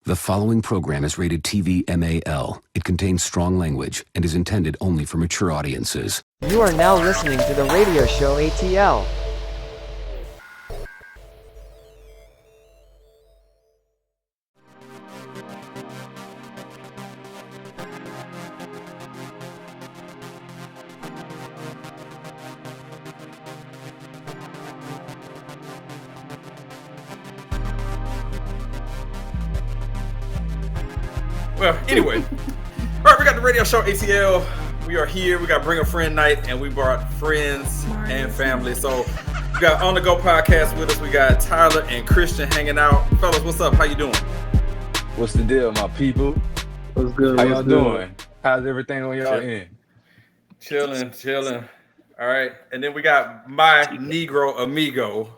The following program is rated TV MAL. It contains strong language and is intended only for mature audiences. You are now listening to the radio show ATL. Well, anyway, all right, we got the radio show ATL. We are here. We got Bring a Friend Night, and we brought friends and family. So we got On The Go podcast with us. We got Tyler and Christian hanging out. Fellas, what's up? How you doing? What's the deal, my people? What's good? How y'all doing? How's everything on y'all end? Chilling. All right, and then we got my Negro amigo,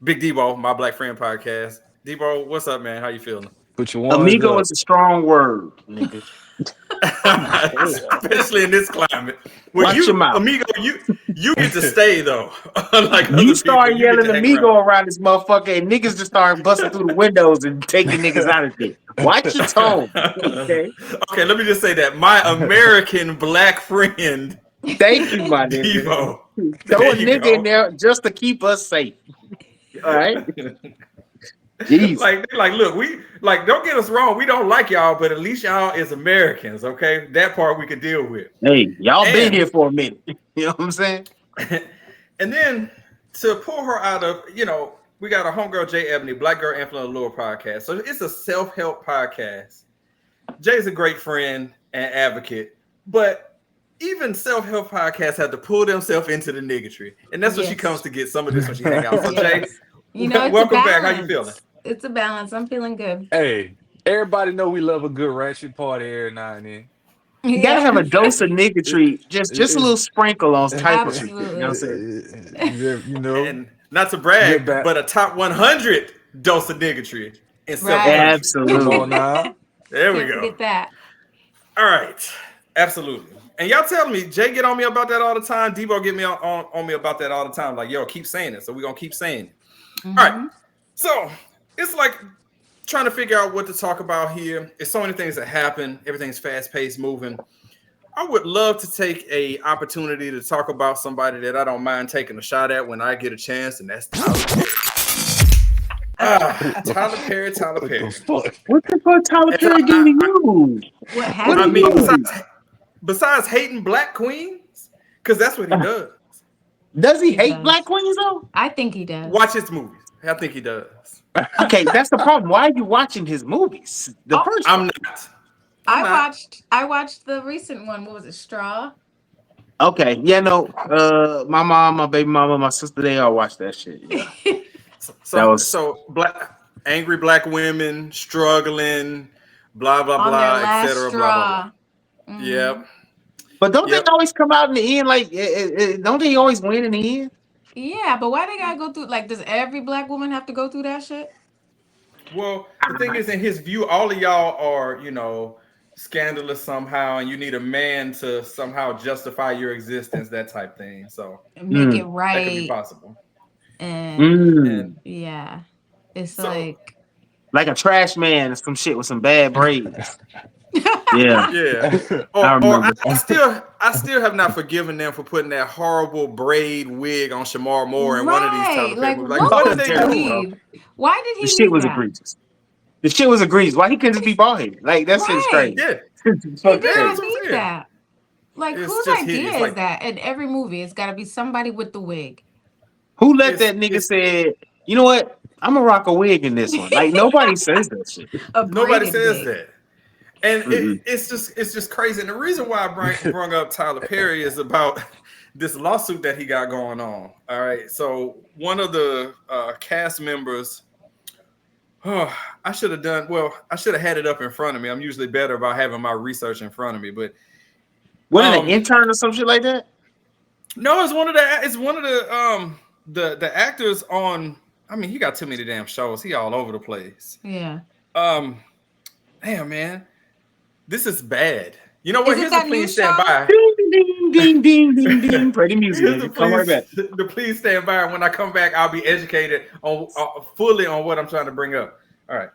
Big Debo, my Black Friend podcast. Debo, what's up, man? How you feeling? Put your ones Amigo up. is a strong word, nigga. Especially in this climate. Well, Watch you, your mouth. amigo, you get to stay though. Unlike You start yelling amigo around this motherfucker, and niggas just start busting through the windows and taking niggas out of there. Watch your tone. Okay. Okay, let me just say that my American black friend. Thank you, my nigga. Devo. Throw a nigga in there just to keep us safe. All right. Jeez. Like, look, we don't get us wrong. We don't like y'all, but at least y'all is Americans, okay? That part we could deal with. Hey, y'all been here for a minute. You know what I'm saying? And then to pull her out of, we got a homegirl, Jae Ebony, Black Girl Influencer Lure podcast. So it's a self-help podcast. Jay's a great friend and advocate, but even self-help podcasts have to pull themselves into the niggatry. And that's what she comes to get some of this when she hang out. So Jay, welcome back. How you feeling? It's a balance. I'm feeling good. Hey, everybody know we love a good ratchet party every now and then. You gotta have a dose of niggatry, just a little sprinkle on type of shit. You know what I'm saying? And not to brag, but a top 100 dose of niggatry. Absolutely. Come on now. There we go. Get that. All right. Absolutely. And y'all tell me, Jay get on me about that all the time. Debo get me on me about that all the time. Like, yo, keep saying it. So we're going to keep saying it. Mm-hmm. All right. So it's like trying to figure out what to talk about here. There's so many things that happen. Everything's fast-paced, moving. I would love to take a opportunity to talk about somebody that I don't mind taking a shot at when I get a chance, and that's Tyler Perry. Tyler Perry. What the fuck Tyler Perry did to you? What happened? I mean, besides hating black queens, because that's what he does. Does he hate black queens though? I think he does. Watch his movies. I think he does. Okay, that's the problem. Why are you watching his movies? I'm not. I watched the recent one. What was it? Straw. Okay, yeah, no. My mom, my baby mama, my sister, they all watched that shit. Yeah. So black, angry black women struggling, blah blah On blah, their last etc. straw. Blah blah. Mm-hmm. Yep. But don't they always come out in the end? Like, don't they always win in the end? Yeah, but why they gotta go through? Like, does every black woman have to go through that shit? Well, the thing is, in his view, all of y'all are, scandalous somehow, and you need a man to somehow justify your existence, that type thing. So make it right. That could be possible. And yeah, it's like a trash man or some shit with some bad braids. Yeah. I still have not forgiven them for putting that horrible braid wig on Shamar Moore in one of these Tyler Perry movies. Like, what did they do? Why did he? The shit was egregious. The shit was egregious. Why he couldn't just be bald headed? Like, that's shit's crazy. Yeah. He didn't need that. Like, It's whose just idea hideous. is that? In every movie, it's got to be somebody with the wig. Who let that nigga say, you know what? I'm gonna rock a wig in this one. Like, nobody says that shit. Nobody says that. And it's just crazy. And the reason why I brought up Tyler Perry is about this lawsuit that he got going on. All right. So one of the cast members, I should have had it up in front of me. I'm usually better about having my research in front of me, but wasn't an intern or some shit like that? No, it's one of the actors on. I mean, he got too many damn shows. He all over the place. Yeah. Damn, man. This is bad. You know what? Here's the please stand by. Ding, ding, ding, ding, ding. Play the music. Come right back. The please stand by. When I come back, I'll be educated on fully on what I'm trying to bring up. All right.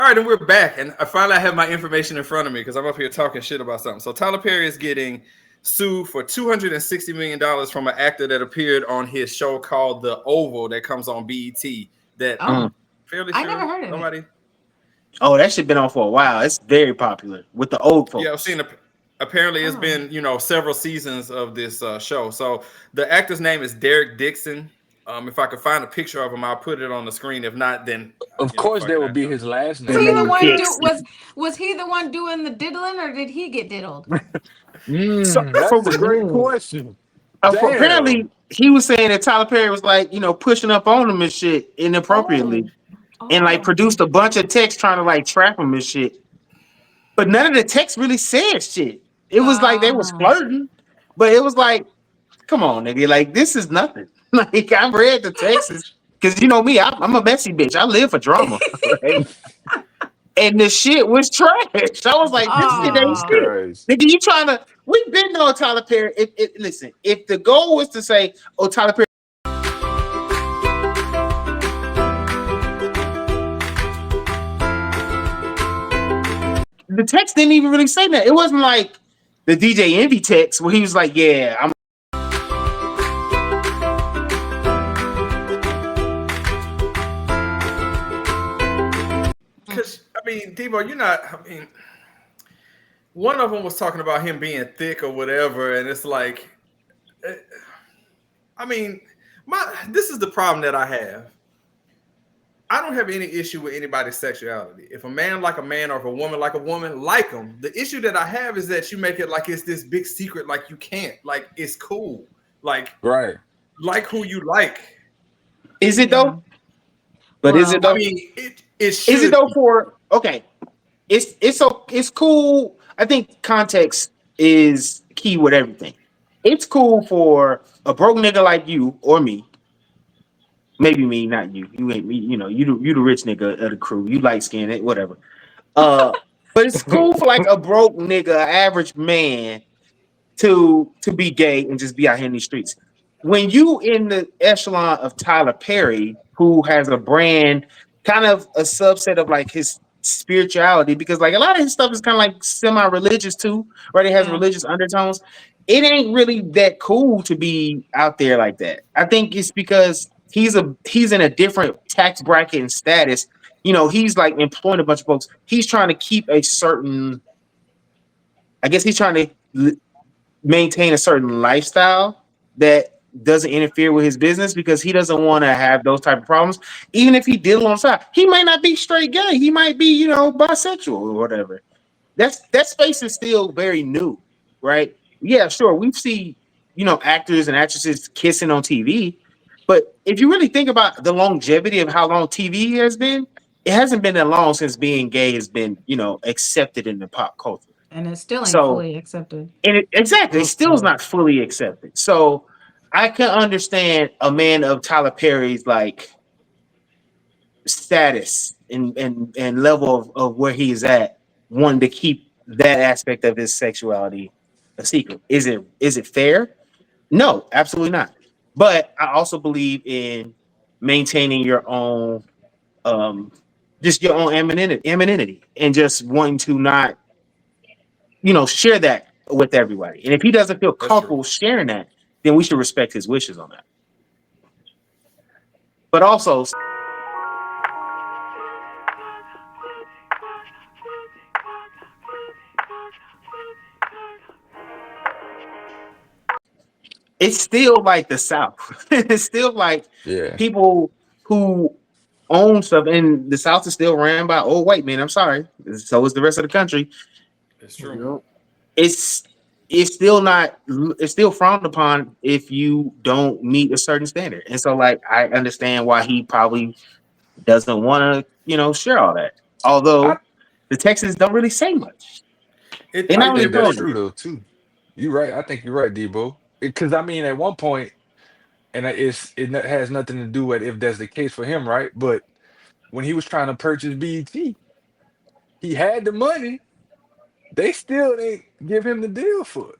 right, and we're back, and I finally have my information in front of me because I'm up here talking shit about something. So Tyler Perry is getting sued for $260 million from an actor that appeared on his show called The Oval that comes on BET. That fairly I sure never heard of nobody. it. Oh, that shit been on for a while. It's very popular with the old folks. Yeah, I've seen it. Apparently, it's been several seasons of this show. So the actor's name is Derek Dixon. If I could find a picture of him, I'll put it on the screen. If not, then Of course, fuck that it, would be his last Was he name. the one Dixon. was he the one doing the diddling, or did he get diddled? That's a great question. Apparently, he was saying that Tyler Perry was like, pushing up on him and shit inappropriately, and like produced a bunch of texts trying to like trap him and shit. But none of the texts really said shit. It was like they was flirting, but it was like, come on, nigga, like this is nothing. Like I read the texts because you know me, I'm a messy bitch. I live for drama, right? And the shit was trash. I was like, this shit ain't shit. Nigga, you trying to? We've been on Tyler Perry. Listen, if the goal was to say, oh, Tyler Perry. The text didn't even really say that. It wasn't like the DJ Envy text where he was like, yeah, I'm. Because, Debo, you're not, one of them was talking about him being thick or whatever, and it's like, this is the problem that I have. I don't have any issue with anybody's sexuality. If a man like a man or if a woman like a woman, like them. The issue that I have is that you make it like it's this big secret, like you can't, like it's cool. Like, like who you like. Is it though? But is it though? It is it though for okay? It's cool. I think context is key with everything. It's cool for a broke nigga like you or me. Maybe me, not you. You ain't me. You the rich nigga of the crew. You light skinned it, whatever. But it's cool for like a broke nigga, average man, to be gay and just be out here in these streets. When you in the echelon of Tyler Perry, who has a brand, kind of a subset of like his spirituality, because like a lot of his stuff is kind of like semi-religious too, right? It has religious undertones. It ain't really that cool to be out there like that. I think it's because he's in a different tax bracket and status. He's like employing a bunch of folks. He's trying to keep a certain, I guess he's trying to maintain a certain lifestyle that doesn't interfere with his business because he doesn't want to have those type of problems. Even if he did on the side, he might not be straight gay. He might be, bisexual or whatever. That space is still very new, right? Yeah, sure. We've seen, actors and actresses kissing on TV, but if you really think about the longevity of how long TV has been, it hasn't been that long since being gay has been, accepted in the pop culture. And it still ain't fully accepted. And it still is not fully accepted. So I can understand a man of Tyler Perry's like status and level of where he is at, wanting to keep that aspect of his sexuality a secret. Is it fair? No, absolutely not. But I also believe in maintaining your own just your own anonymity and just wanting to not share that with everybody. And if he doesn't feel comfortable sharing that, then we should respect his wishes on that. But also, it's still like the South. It's still like people who own stuff, and the South is still ran by old white men. I'm sorry. So is the rest of the country. It's true. It's still frowned upon if you don't meet a certain standard. And so like I understand why he probably doesn't want to, share all that. Although the Texans don't really say much. They're not really that's true though, too. You're right. I think you're right, Debo. Because at one point, and it has nothing to do with if that's the case for him, right? But when he was trying to purchase BET, he had the money. They still didn't give him the deal for it.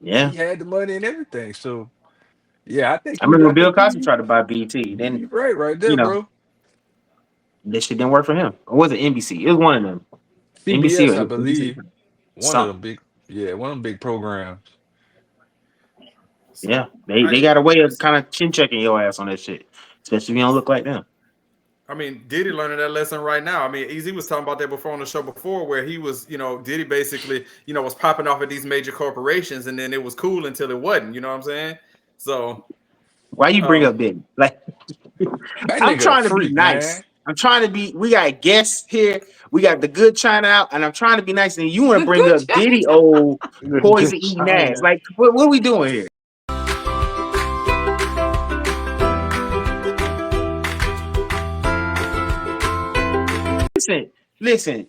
Yeah, he had the money and everything. So, yeah, I think. I remember Bill Cosby tried to buy BET. Then right there, bro. This shit didn't work for him. Or was it NBC? It was one of them. NBC CBS, I or NBC. believe, one of the Something. big, one of them big programs. Yeah, So they got a way of kind of chin checking your ass on that shit, especially if you don't look like them. I mean, Diddy learning that lesson right now. I mean, Easy was talking about that before on the show before, where he was, Diddy basically, was popping off at these major corporations, and then it was cool until it wasn't. You know what I'm saying? So, Why you bring up Diddy? Like, That I'm nigga a trying to be freak, nice. man. I'm trying to be. We got guests here. We got the good China out, and I'm trying to be nice. And you want to bring Good up job. Diddy old poison Good eating China. ass? Like, what are we doing here? Listen.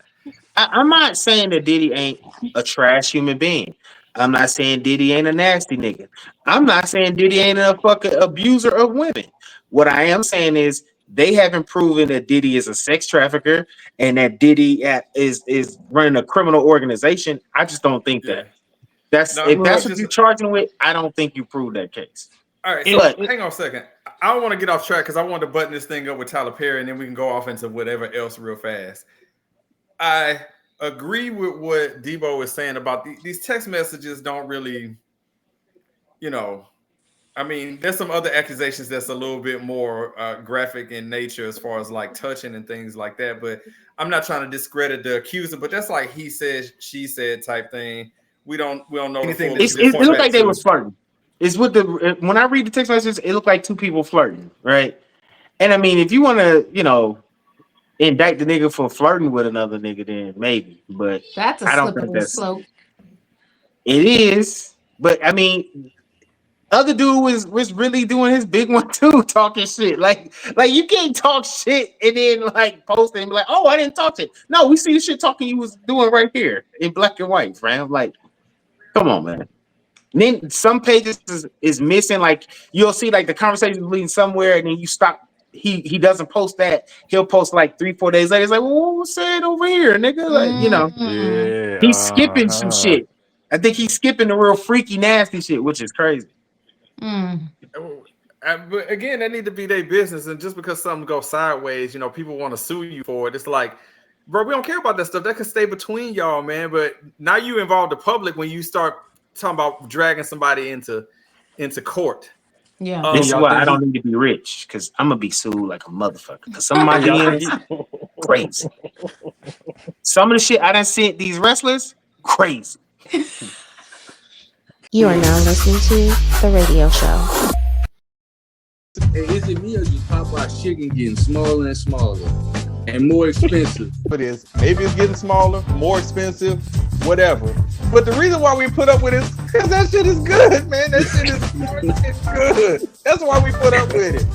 I'm not saying that Diddy ain't a trash human being. I'm not saying Diddy ain't a nasty nigga. I'm not saying Diddy ain't a fucking abuser of women. What I am saying is they haven't proven that Diddy is a sex trafficker and that Diddy is running a criminal organization. I just don't think yeah. that. That's No, if I that's was what just you're charging with. I don't think you proved that case. all right. So But hang on a second. I don't want to get off track because I want to button this thing up with Tyler Perry, and then we can go off into whatever else real fast. I agree with what Debo is saying about these text messages. Don't really, I mean, there's some other accusations that's a little bit more graphic in nature as far as like touching and things like that. But I'm not trying to discredit the accuser, but that's like he said, she said type thing. We don't know anything that you just it point looked back like they to. was flirting. It's with the when I read the text messages, it looked like two people flirting, right? And I mean, if you want to, indict the nigga for flirting with another nigga, then maybe. But That's a I don't think slippery that's slope. it is. But I mean, other dude was really doing his big one too, talking shit. Like you can't talk shit and then like post it and be like, oh, I didn't talk shit. No, we see the shit talking you was doing right here in black and white, fam. Like, come on, man. And then some pages is missing. Like you'll see like the conversation leading somewhere, and then you stop. He doesn't post that. He'll post like 3-4 days later. It's like, well, what was said over here, nigga? Like, Mm. he's Yeah, skipping some shit. I think he's skipping the real freaky, nasty shit, which is crazy. Mm. But again, that need to be their business. And just because something goes sideways, people want to sue you for it. It's like, bro, we don't care about that stuff. That could stay between y'all, man. But now you involve the public when you start talking about dragging somebody into court. Yeah. This is y'all why I think don't he? need to be rich because I'm gonna be sued like a motherfucker. Because some of my And y'all think DMs he? crazy. Some of the shit I done sent these wrestlers crazy. You are now listening to The Radio Show. Hey, is it me or just Popeye's chicken getting smaller and smaller and more expensive? It is. Maybe it's getting smaller, more expensive, whatever. But the reason why we put up with it is because that shit is good, man. That shit is it's good. That's why we put up with it.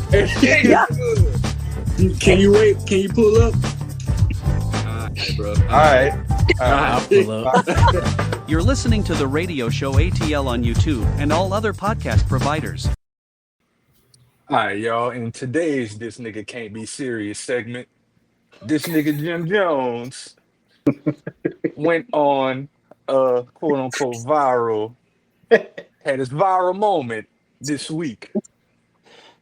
Good. Can you wait? Can you pull up? All right, bro. All right. I'll pull up. You're listening to the radio show ATL on YouTube and all other podcast providers. All right, y'all. In today's "This Nigga Can't Be Serious" segment, this nigga Jim Jones went on quote unquote viral, had his viral moment this week.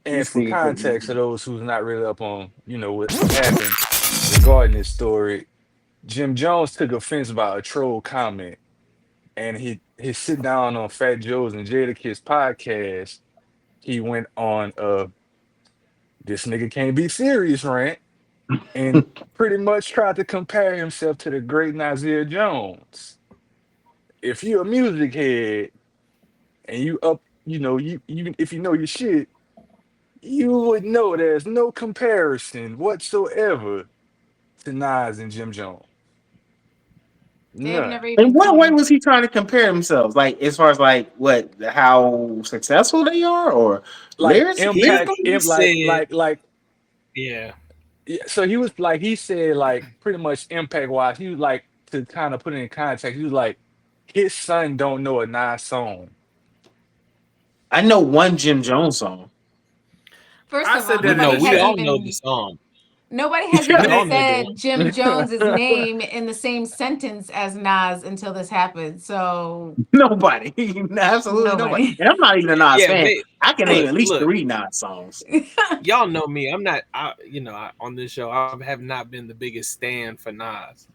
And This for nigga can't context of those who's not really up on, what happened regarding this story, Jim Jones took offense by a troll comment, and he sit down on Fat Joe's and Jadakiss podcast. He went on "This Nigga Can't Be Serious" rant and pretty much tried to compare himself to the great Nasir Jones. If you're a music head and you up, you if you know your shit, you would know there's no comparison whatsoever to Nas and Jim Jones. They've None. never In even what way come. was he trying to compare himself? Like as far as like what how successful they are or Like lyrics? impact, Lyrically? Yeah. yeah. So he was like, he said like pretty much impact wise, he was like to kind of put it in context. He was like, his son don't know a Nas song. I know one Jim Jones song. First I of said all, that nobody in the has chat. even. song. Nobody has Y'all even said niggas. Jim Jones's name in the same sentence as Nas until this happened. So Nobody, absolutely nobody. nobody. And I'm not even a Nas Yeah, fan. I can name look, at least look. 3 Nas songs. Y'all know me. I'm not. On this show, I have not been the biggest stan for Nas,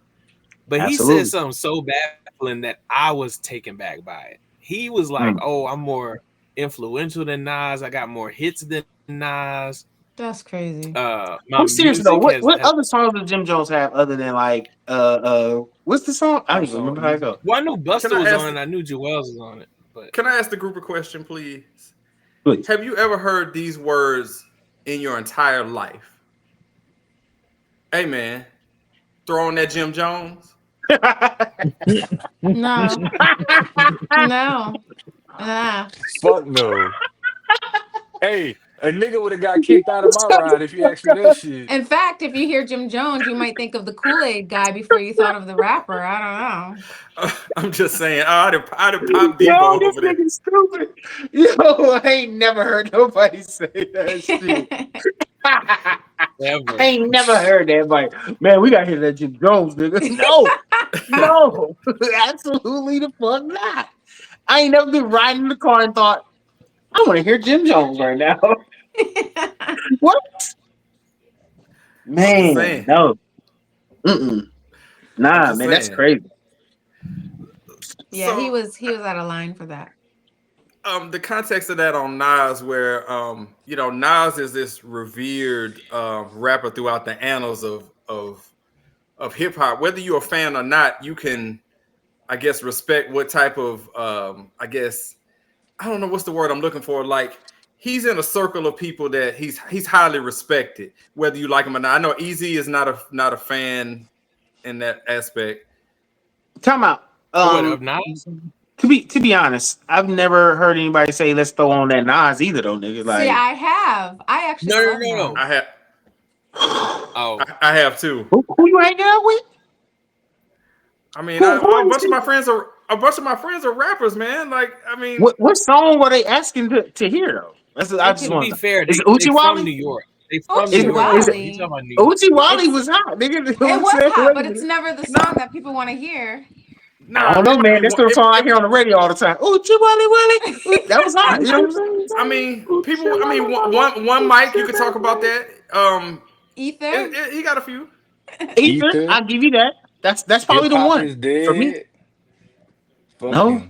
but he said Absolutely. something so baffling that I was taken back by it. He was like, "Oh, I'm more influential than Nas. I got more hits than Nas." That's crazy. My I'm serious though. music What has other songs does Jim Jones have other than like what's the song? I don't even remember how it goes. Well, I knew Busta Can I was ask- on it. I knew Jewels was on it. But Can I ask the group a question, please? Please. Have you ever heard these words in your entire life? Hey man, throw on that Jim Jones. No. No. Fuck no. Hey, a nigga would have got kicked out of my ride if you asked me that shit. In fact, if you hear Jim Jones, you might think of the Kool-Aid guy before you thought of the rapper. I don't know. I'm just saying. I'd have popped Yo, Debo this over there. nigga's stupid. Yo, I ain't never heard nobody say that shit. I ain't never heard that. Like, man, we gotta hear that Jim Jones, nigga. No, absolutely the fuck not. I ain't never been riding in the car and thought, I want to hear Jim Jones right now. What? Man, saying. no. Mm-mm. Nah, just man, that's saying. crazy. Yeah, So- he was out of line for that. The context of that on Nas, where Nas is this revered rapper throughout the annals of hip hop. Whether you're a fan or not, you can, I guess, respect what type of I don't know what's the word I'm looking for. Like, he's in a circle of people that he's highly respected, whether you like him or not. I know Easy is not a fan in that aspect. Time out. of Nas? To be honest, I've never heard anybody say let's throw on that Nas either, though, nigga. Like, See, I have. I actually love No. Nas. I have. Oh, I have too. who you hanging out with? I mean, a bunch of my friends are rappers, man. Like, I mean, What song were they asking to hear though? I just to want be to. fair, Is they it Uchi from Wally? New York. They from New Uchi York. Wally. You talking about New York? Uchi Wally was hot, nigga. It was hot, but it's never the song that people want to hear. I don't know, man. That's the song I hear on the radio all the time. Uchi Wally. That was hot. You know what I'm saying? I mean, people. I mean, one mic you could talk about that. Ether. He got a few. Ether, I'll give you that. That's probably the Hip-hop one is for me. dead. No.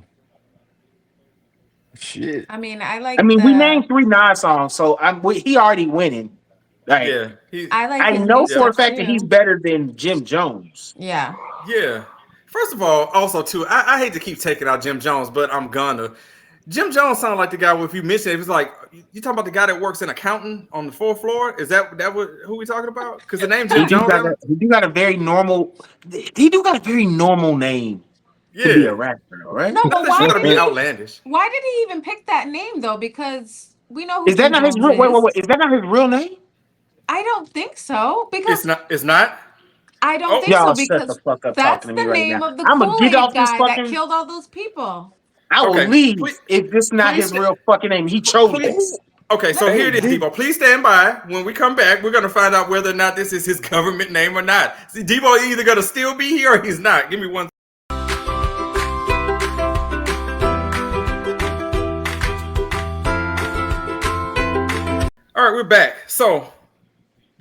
Shit. I mean, I like. We named 3 Nas songs, so he already winning. Like, Yeah, I his know new for a stuff, fact that he's too. better than Jim Jones. Yeah. Yeah. First of all, also too, I hate to keep taking out Jim Jones, but I'm gonna. Jim Jones sounds like the guy. If you mention it, it's like you talking about the guy that works in accounting on the 4th floor. Is that who we talking about? Because the name Jim Jones. He do got a very normal. He do got a very normal name to be a rapper, right? No, but why did be he? outlandish. Why did he even pick that name though? Because we know who Is that Jim not his Jones real? is. Wait. Is that not his real name? I don't think so. Because It's not. I don't think Y'all so shut the because fuck up that's talking the to me right name now. of the I'ma get Kool-Aid off this guy that fucking. killed all those people. I will Okay, leave please- if this not his please- real fucking name. He chose please- this. Okay, so here it is, Debo. Please stand by. When we come back, we're gonna find out whether or not this is his government name or not. See, Debo is either gonna still be here or he's not. Give me one. All right, we're back. So,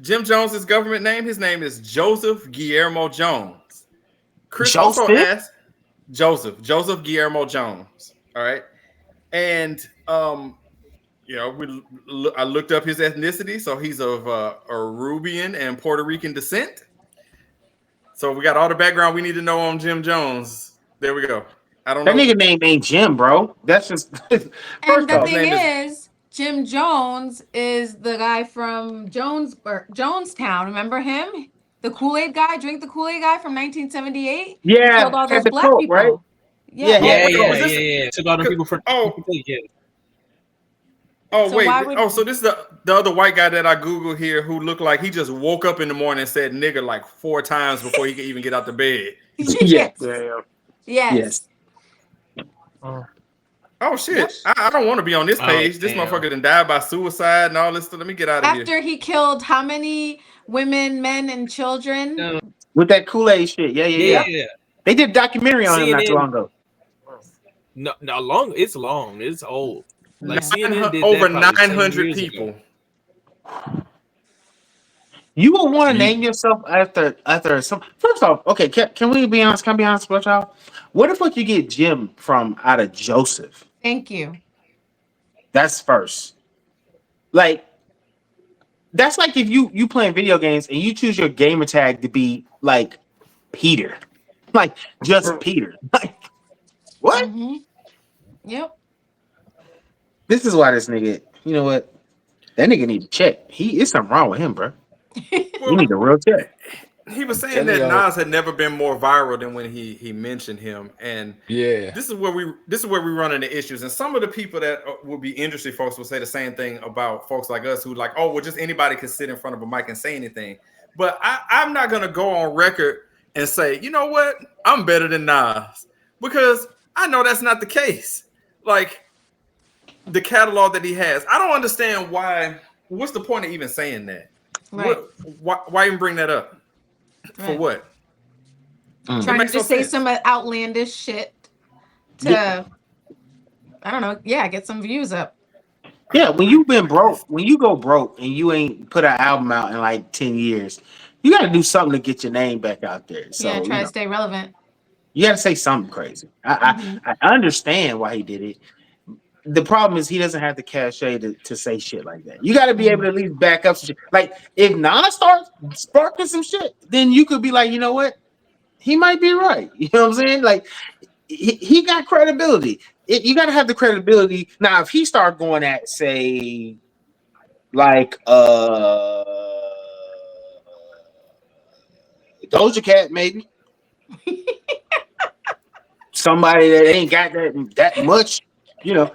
Jim Jones's government name, his name is Joseph Guillermo Jones. Krys also asked Joseph Guillermo Jones. All right. And I looked up his ethnicity, so he's of Arubian and Puerto Rican descent. So we got all the background we need to know on Jim Jones. There we go. I don't know. That nigga name ain't Jim, bro. That's just. And the thing is, Jim Jones is the guy from Jonestown. Remember him? The Kool-Aid guy, drink the Kool-Aid guy from 1978. Yeah, he killed all those at the black Coke, people. right? Yeah. Took all the people for. Oh, So wait. why would- So this is the other white guy that I Googled here who looked like he just woke up in the morning and said nigga like 4 times before he could even get out the bed. Yes. Yeah. Yes. Oh shit! I don't want to be on this page. This motherfucker done died by suicide and all this stuff. Let me get out of here. After he killed how many women, men, and children? With that Kool-Aid shit. Yeah. They did a documentary on him not too long ago. No, long. It's long. It's old. Like CNN did over that 900 people. You will want to name yourself after some. First off, okay, can we be honest? Can I be honest with y'all? What the fuck you get Jim from out of Joseph? Thank you. That's first. Like, that's like if you playing video games and you choose your gamer tag to be like Peter, like just Peter. Like, what? Mm-hmm. Yep. This is why this nigga. You know what? That nigga need to check. Is something wrong with him, bro. You need a real check. He was saying that Nas had never been more viral than when he mentioned him, and this is where we run into issues. And some of the people that would be industry folks will say the same thing about folks like us who like, oh, well, just anybody can sit in front of a mic and say anything. But I'm not gonna go on record and say, you know what, I'm better than Nas, because I know that's not the case. Like the catalog that he has, I don't understand why. What's the point of even saying that? Right. Why even bring that up? For what? Trying to just say some outlandish shit to, I don't know, get some views up. Yeah, when you go broke and you ain't put an album out in like 10 years, you got to do something to get your name back out there. So try to stay relevant. You got to say something crazy. I understand why he did it. The problem is he doesn't have the cachet to say shit like that. You got to be able to at least back up some shit. Like if Nas starts sparking some shit, then you could be like, you know what? He might be right. You know what I'm saying? Like he got credibility. You got to have the credibility. Now, if he start going at, say, like Doja Cat, maybe somebody that ain't got that much, you know.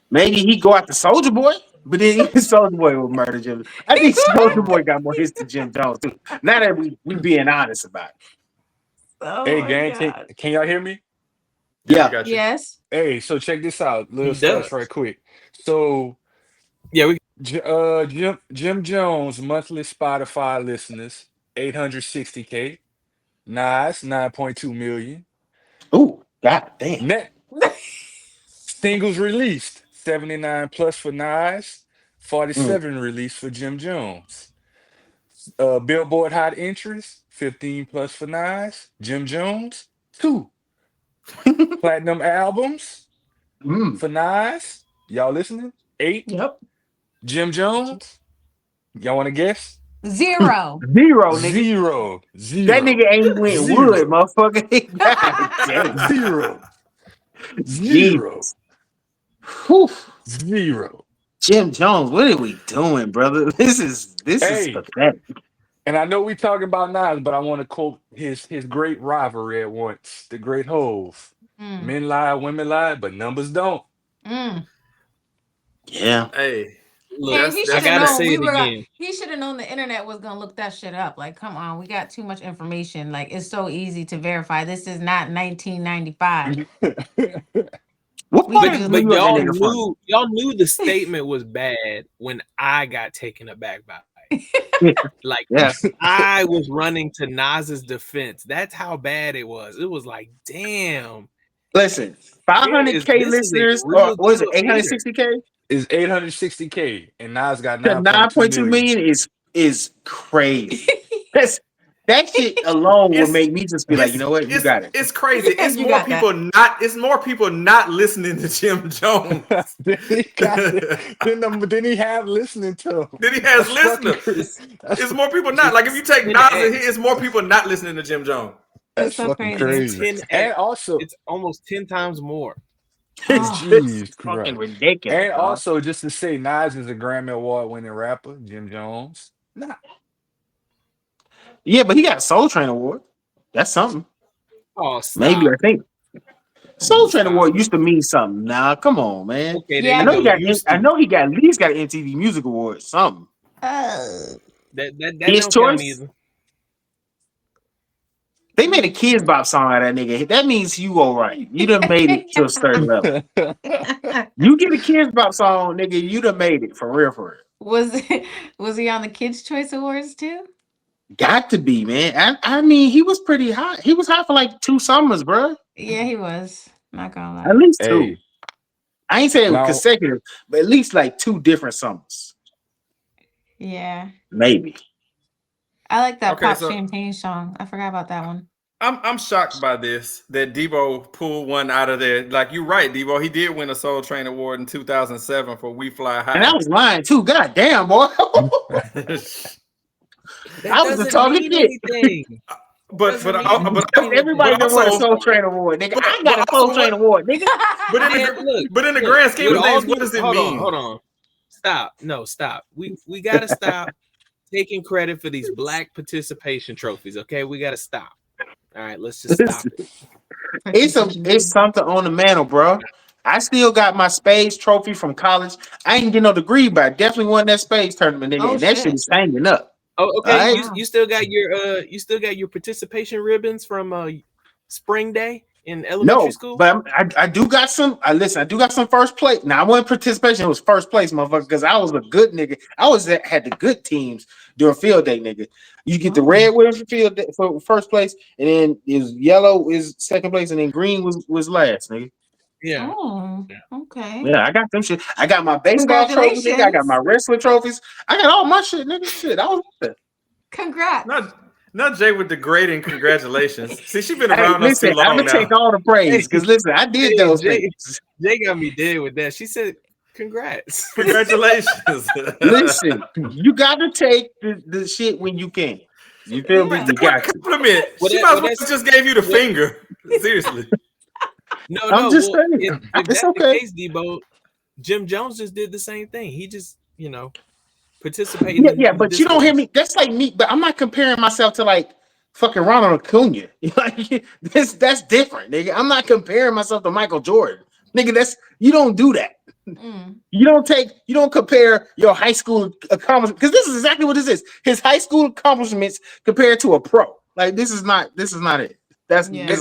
Maybe he go after Soulja Boy, but then even Soulja Boy will murder Jim. I think Soulja Boy got more hits than Jim Jones too. Now that we being honest about it. Hey gang, can y'all hear me? Yeah. Yes. Hey, so check this out, little stats right quick. So Jim Jones monthly Spotify listeners 860K, Nas 9.2 million. Ooh, god damn. Net singles released 79 plus for Nas, 47 released for Jim Jones. Billboard Hot Entries 15 plus for Nas, Jim Jones 2. Platinum albums for Nas, y'all listening? 8. Yep. Jim Jones, y'all want to guess? 0. 0, nigga. 0. That nigga ain't went wood, motherfucker. God damn. 0. Whew. 0. Jim Jones, what are we doing, brother? This is pathetic. And I know we talking about Nas, but I want to quote his great rivalry at once, the great Hove. Men lie, women lie, but numbers don't. Yeah. Hey. Look, he should have known the internet was gonna look that shit up. Like, come on, we got too much information. Like, it's so easy to verify. This is not 1995. But y'all knew the statement was bad when I got taken aback by it. Like, I was running to Nas's defense. That's how bad it was. It was like, damn. Listen, 500K listeners, or was it 860K? Is 860K, and Nas got 9.2 million is crazy. That shit alone will make me just be like, you know what, you got it. It's crazy. It's more people not listening to Jim Jones. Then he have listening to him. Then he has listeners. It's more people not. Like if you take Nas and it's more people not listening to Jim Jones. That's so fucking crazy. And also, it's almost 10 times more. Jeez, fucking ridiculous. And also, just to say, Nas is a Grammy Award winning rapper. Jim Jones, nah. Yeah, but he got a Soul Train Award. That's something. Oh, stop. Maybe I think Soul Train Award used to mean something. Nah, come on, man. Okay, I know he got at least got an MTV Music Award. Something. That His don't choice. count either. They made a Kids Bop song out of that nigga. That means you all right. You done made it to a certain level. You get a Kids Bop song, nigga, you done made it for real, for real. Was he on the Kids Choice Awards too? Got to be, man. I mean, he was pretty hot. He was hot for like 2 summers, bro. Yeah, he was. Not gonna lie. At least 2. Hey, I ain't saying now, consecutive, but at least like 2 different summers. Yeah. Maybe. I like that Okay, Pop so- Champagne song. I forgot about that one. I'm shocked by this, that Debo pulled one out of there. Like, you're right, Debo. He did win a Soul Train Award in 2007 for We Fly High. And I was lying too. God damn, boy. I was just talking shit. But everybody but gonna win a also- Soul Train Award, nigga. I got a Soul Train Award, nigga. But in the grand scheme of things, what does it mean? Hold on. Stop. No, stop. We gotta stop taking credit for these black participation trophies. Okay, we gotta stop. All right, let's just stop it. It's something on the mantle, bro. I still got my spades trophy from college. I ain't get no degree, but I definitely won that spades tournament, nigga. And that shit is hanging up. Oh, okay. Right? You still got your participation ribbons from spring day in elementary school? But I do got some. I do got some first place. Now I wasn't participation, it was first place, motherfucker, because I was a good nigga. I had the good teams during field day, nigga. You get the red with for field day, for first place, and then is yellow is second place, and then green was last, nigga. Yeah. Oh, okay. Yeah, I got them shit. I got my baseball trophies, nigga. I got my wrestling trophies. I got all my shit, nigga. Shit, I was there. Congrats. Not Jay with the grading. Congratulations. See, she been around us too Listen, long I'm gonna now. take all the praise because listen, I did those things. Jay got me dead with that. She said, "Congrats, congratulations." Listen, you got to take the shit when you can. You feel me? You got to. Compliment. She might as well just gave you the finger. Seriously. No, I'm just saying. If It's that's okay. the case, Debo, Jim Jones just did the same thing. He just, participated. Yeah, but you don't hear me. That's like me, but I'm not comparing myself to like fucking Ronald Acuna. Like that's different, nigga. I'm not comparing myself to Michael Jordan, nigga. You don't do that. You don't compare your high school accomplishments, because this is exactly what this is. His high school accomplishments compared to a pro. Like this is not it. This is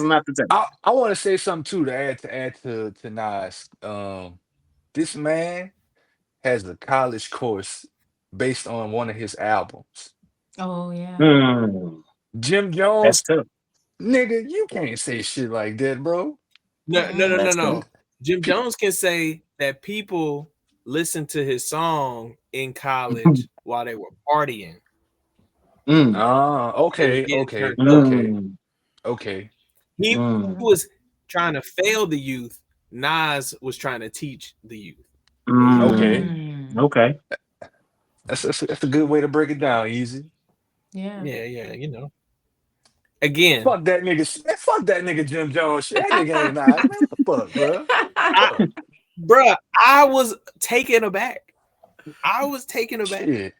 not the thing. I want to say something too to add to Nas. This man has a college course based on one of his albums. Oh yeah. Jim Jones, nigga, you can't say shit like that, bro. No. Jim Jones can say that people listened to his song in college while they were partying. Okay. He was trying to fail the youth. Nas was trying to teach the youth. Okay. That's a good way to break it down, Easy. Yeah. Again, fuck that nigga Jim Jones. Shit, that nigga ain't nice. Man, what the fuck, bro? Bruh, I was taken aback. Shit.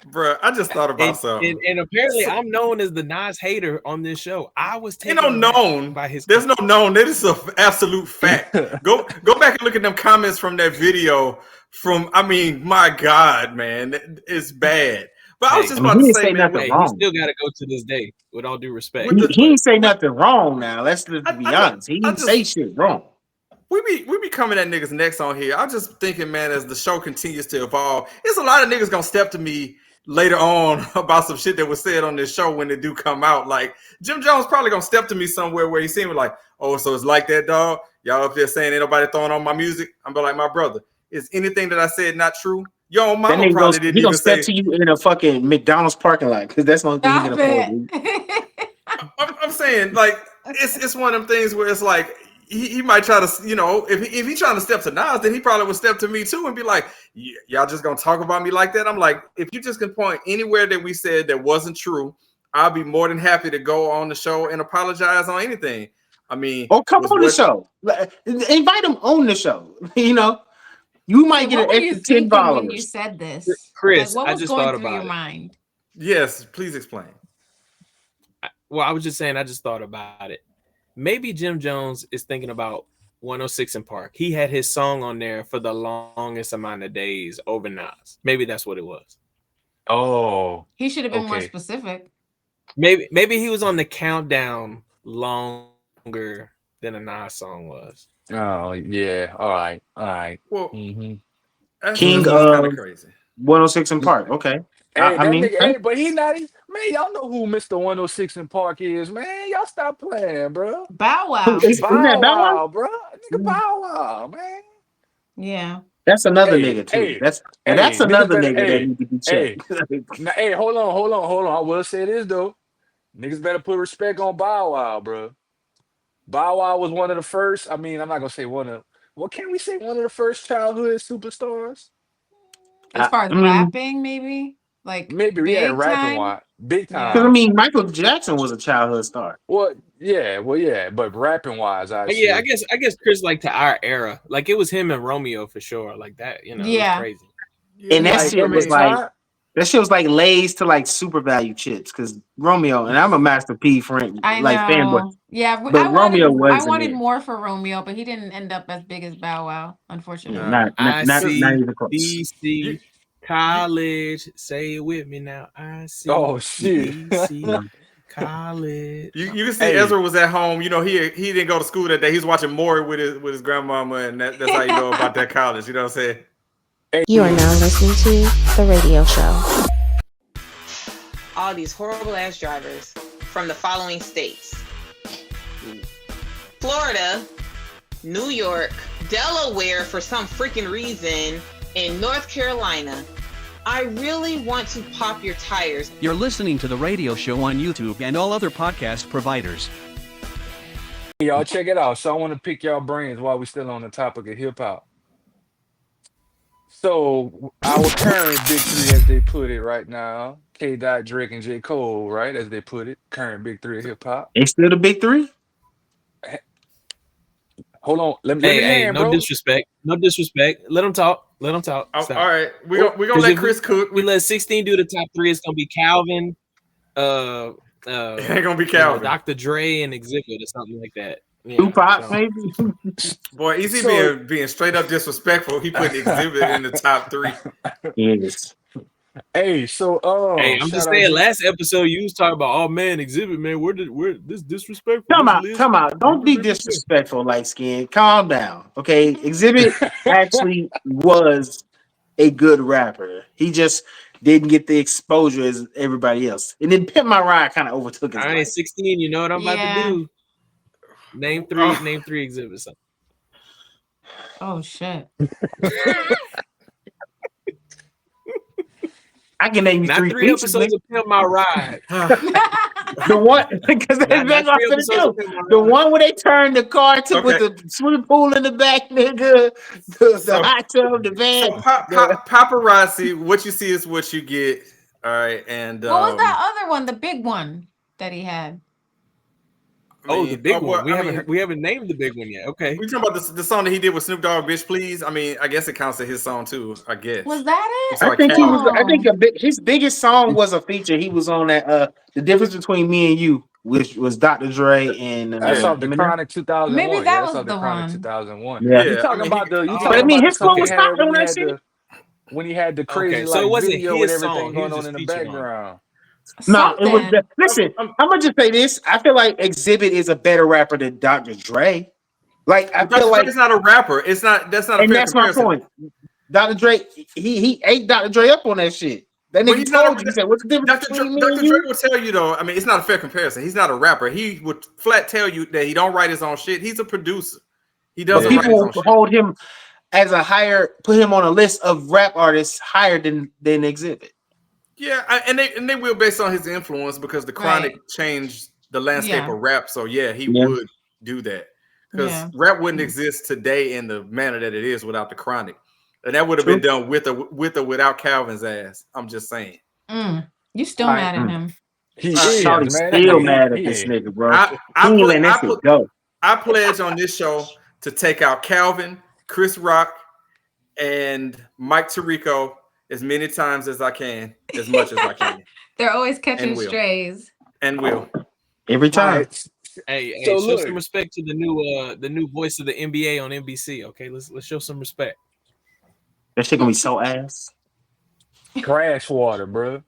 Bro, I just thought about something. And apparently I'm known as the Nas hater on this show. I was taken known by his. There's no known. That is an absolute fact. Go back and look at them comments from that video. My God, man, it's bad. But I was just about to say, man, he still got to go to this day. With all due respect, he ain't say nothing wrong. Now let's be honest. He didn't say shit wrong. We be coming at niggas next on here. I'm just thinking, man, as the show continues to evolve, there's a lot of niggas gonna step to me later on about some shit that was said on this show when they do come out. Like Jim Jones probably gonna step to me somewhere where he seen me like, oh, so it's like that, dog. Y'all up there saying ain't nobody throwing on my music. I'm like, my brother, is anything that I said not true? Yo, mama probably didn't even say. He gonna step to you in a fucking McDonald's parking lot because that's the only thing he can afford. I'm saying, like, it's one of them things where it's like he might try to, if he trying to step to Nas, then he probably would step to me too and be like, y'all just gonna talk about me like that? I'm like, if you just can point anywhere that we said that wasn't true, I'll be more than happy to go on the show and apologize on anything. I mean, come on the show. Invite him on the show. You might get an extra $10 when you said this, Chris. What was I just going thought through about your mind? Yes, please explain. Well, I was just saying, I just thought about it. Maybe Jim Jones is thinking about 106 in Park. He had his song on there for the longest amount of days over Nas. Maybe that's what it was. Oh, he should have been more specific. Maybe he was on the countdown longer than a Nas song was. Oh yeah. All right. Well, Mm-hmm. that's King kind of of crazy. 106 in Park. Okay. Hey, I that mean, nigga. Hey, but he not. Man, y'all know who Mr. 106 in Park is, man. Y'all stop playing, bro. Bow Wow. isn't that Bow Bow Wow? Wow, bro. Nigga, Bow Wow, man. Yeah. That's another Hey, nigga too. hey, That's hey, niggas another better. nigga that Hey, need to be hey. checked. Now, hey, hold on. I will say this though. Niggas better put respect on Bow Wow, bro. Bow Wow was one of the first. I mean, I'm not gonna say one of. What can we say? One of the first childhood superstars. As far as I mean, rapping, maybe like Maybe yeah, big rapping time. wise, big because I Yeah. time. mean, Michael Jackson was a childhood star, Well, yeah, but rapping wise, I'd Yeah, say. I guess Chris like to our era. Like it was him and Romeo for sure. Like that, it was Yeah. crazy. and that Yeah, Like shit I in the was mean, like time. Lay's to like super value chips. Because Romeo, and I'm a Master P friend, I like fanboy, know. Yeah, but Romeo I wasn't wanted it. more for Romeo, but he didn't end up as big as Bow Wow, unfortunately. Not IC, even close. you, DC, you, college. Say it with me now. Oh IC, shit. DC, No. college. you can see Hey, Ezra was at home. You know, he didn't go to school that day. He's watching Maury with his grandmama, and that's how you know about that college. You know what I'm saying? You are now listening to The Radio Show. All these horrible ass drivers from the following states: Florida, New York, Delaware for some freaking reason, and North Carolina. I really want to pop your tires. You're listening to The Radio Show on YouTube and all other podcast providers. y'all check it out. So I want to pick y'all brains while we still on the topic of hip hop. So our current big three, as they put it right now, K. Dot, Drake, and J. Cole, right? As they put it, current big three of hip hop. They still the big three. Hold on, let me Hey, land, no bro. disrespect. No disrespect. Let them talk. All Stop. right, we're gonna let Chris cook. We let 16 do the top three. It's gonna be Calvin, It ain't gonna be you know, Calvin. Dr. Dre and Exhibit or something like that. Yeah, Tupac, so. maybe. Boy, Easy So- being straight up disrespectful. He put Exhibit in the top 3. Yes. Hey, so Hey, I'm shout just out saying. J. Last episode, you was talking about, oh man, Exhibit, man, where this disrespectful? Come This out, list. come out. Don't be disrespectful, light skin. Calm down. Okay. Exhibit actually was a good rapper. He just didn't get the exposure as everybody else. And then Pimp My Ride kind of overtook his All right, life. 16. You know what I'm about to Yeah. do? Name three exhibits. Oh shit. I can name you Not 3 three features, episodes nigga. of Pimp My Ride. The one, because that's Not what I'm 3 gonna episodes of do. Pimp My The Ride. one where they turned the car to with Okay. the swimming pool in the back, nigga. The So- hot tub, the van. So paparazzi, what you see is what you get. All right, and What was that other one? The big one that he had. The big one. well, We haven't named the big one yet. Okay. We talking about the song that he did with Snoop Dogg, "Bitch Please." I mean, I guess it counts as his song too. I guess. Was that it? It's I like think he was. Calvin. I think his biggest song was a feature. He was on that. The difference between me and you, which was Dr. Dre and That's off the Eminem. Chronic 2001. Maybe Yeah, that that's was off the the Chronic one. 2001. Yeah. You talking about But I mean, the his song flow he was had popping when on he that had shit. the crazy Okay, so it like wasn't video with his everything song. He going was on just in the featured on it. background. No, it was. Something. Listen, I'm gonna just say this. I feel like Exhibit is a better rapper than Dr. Dre. Like I feel Dr. like, Dre's not a rapper. That's not a and fair that's my comparison. point. Dr. Dre, he ate Dr. Dre up on that shit. That But nigga he's not told you. He said, "What's the difference between me and Dr. Dre you?" will tell you though. I mean, it's not a fair comparison. He's not a rapper. He would flat tell you that he don't write his own shit. He's a producer. He But doesn't write his people own shit. hold him as put him on a list of rap artists higher than Exhibit. Yeah, and they will based on his influence because the Chronic changed the landscape of rap. So yeah, he would do that because rap wouldn't exist today in the manner that it is without the Chronic, and that would have been done with or without Calvin's ass. I'm just saying. You still mad at him? He Shawty's man. still mad at this nigga, bro. I pledge on this show to take out Calvin, Chris Rock, and Mike Tirico as many times as I can, as much as I can. They're always catching strays. And will. Every time. Right. Hey, So show look. some respect to the new voice of the NBA on NBC. Okay, let's show some respect. That shit gonna be so ass. Crash water, bro.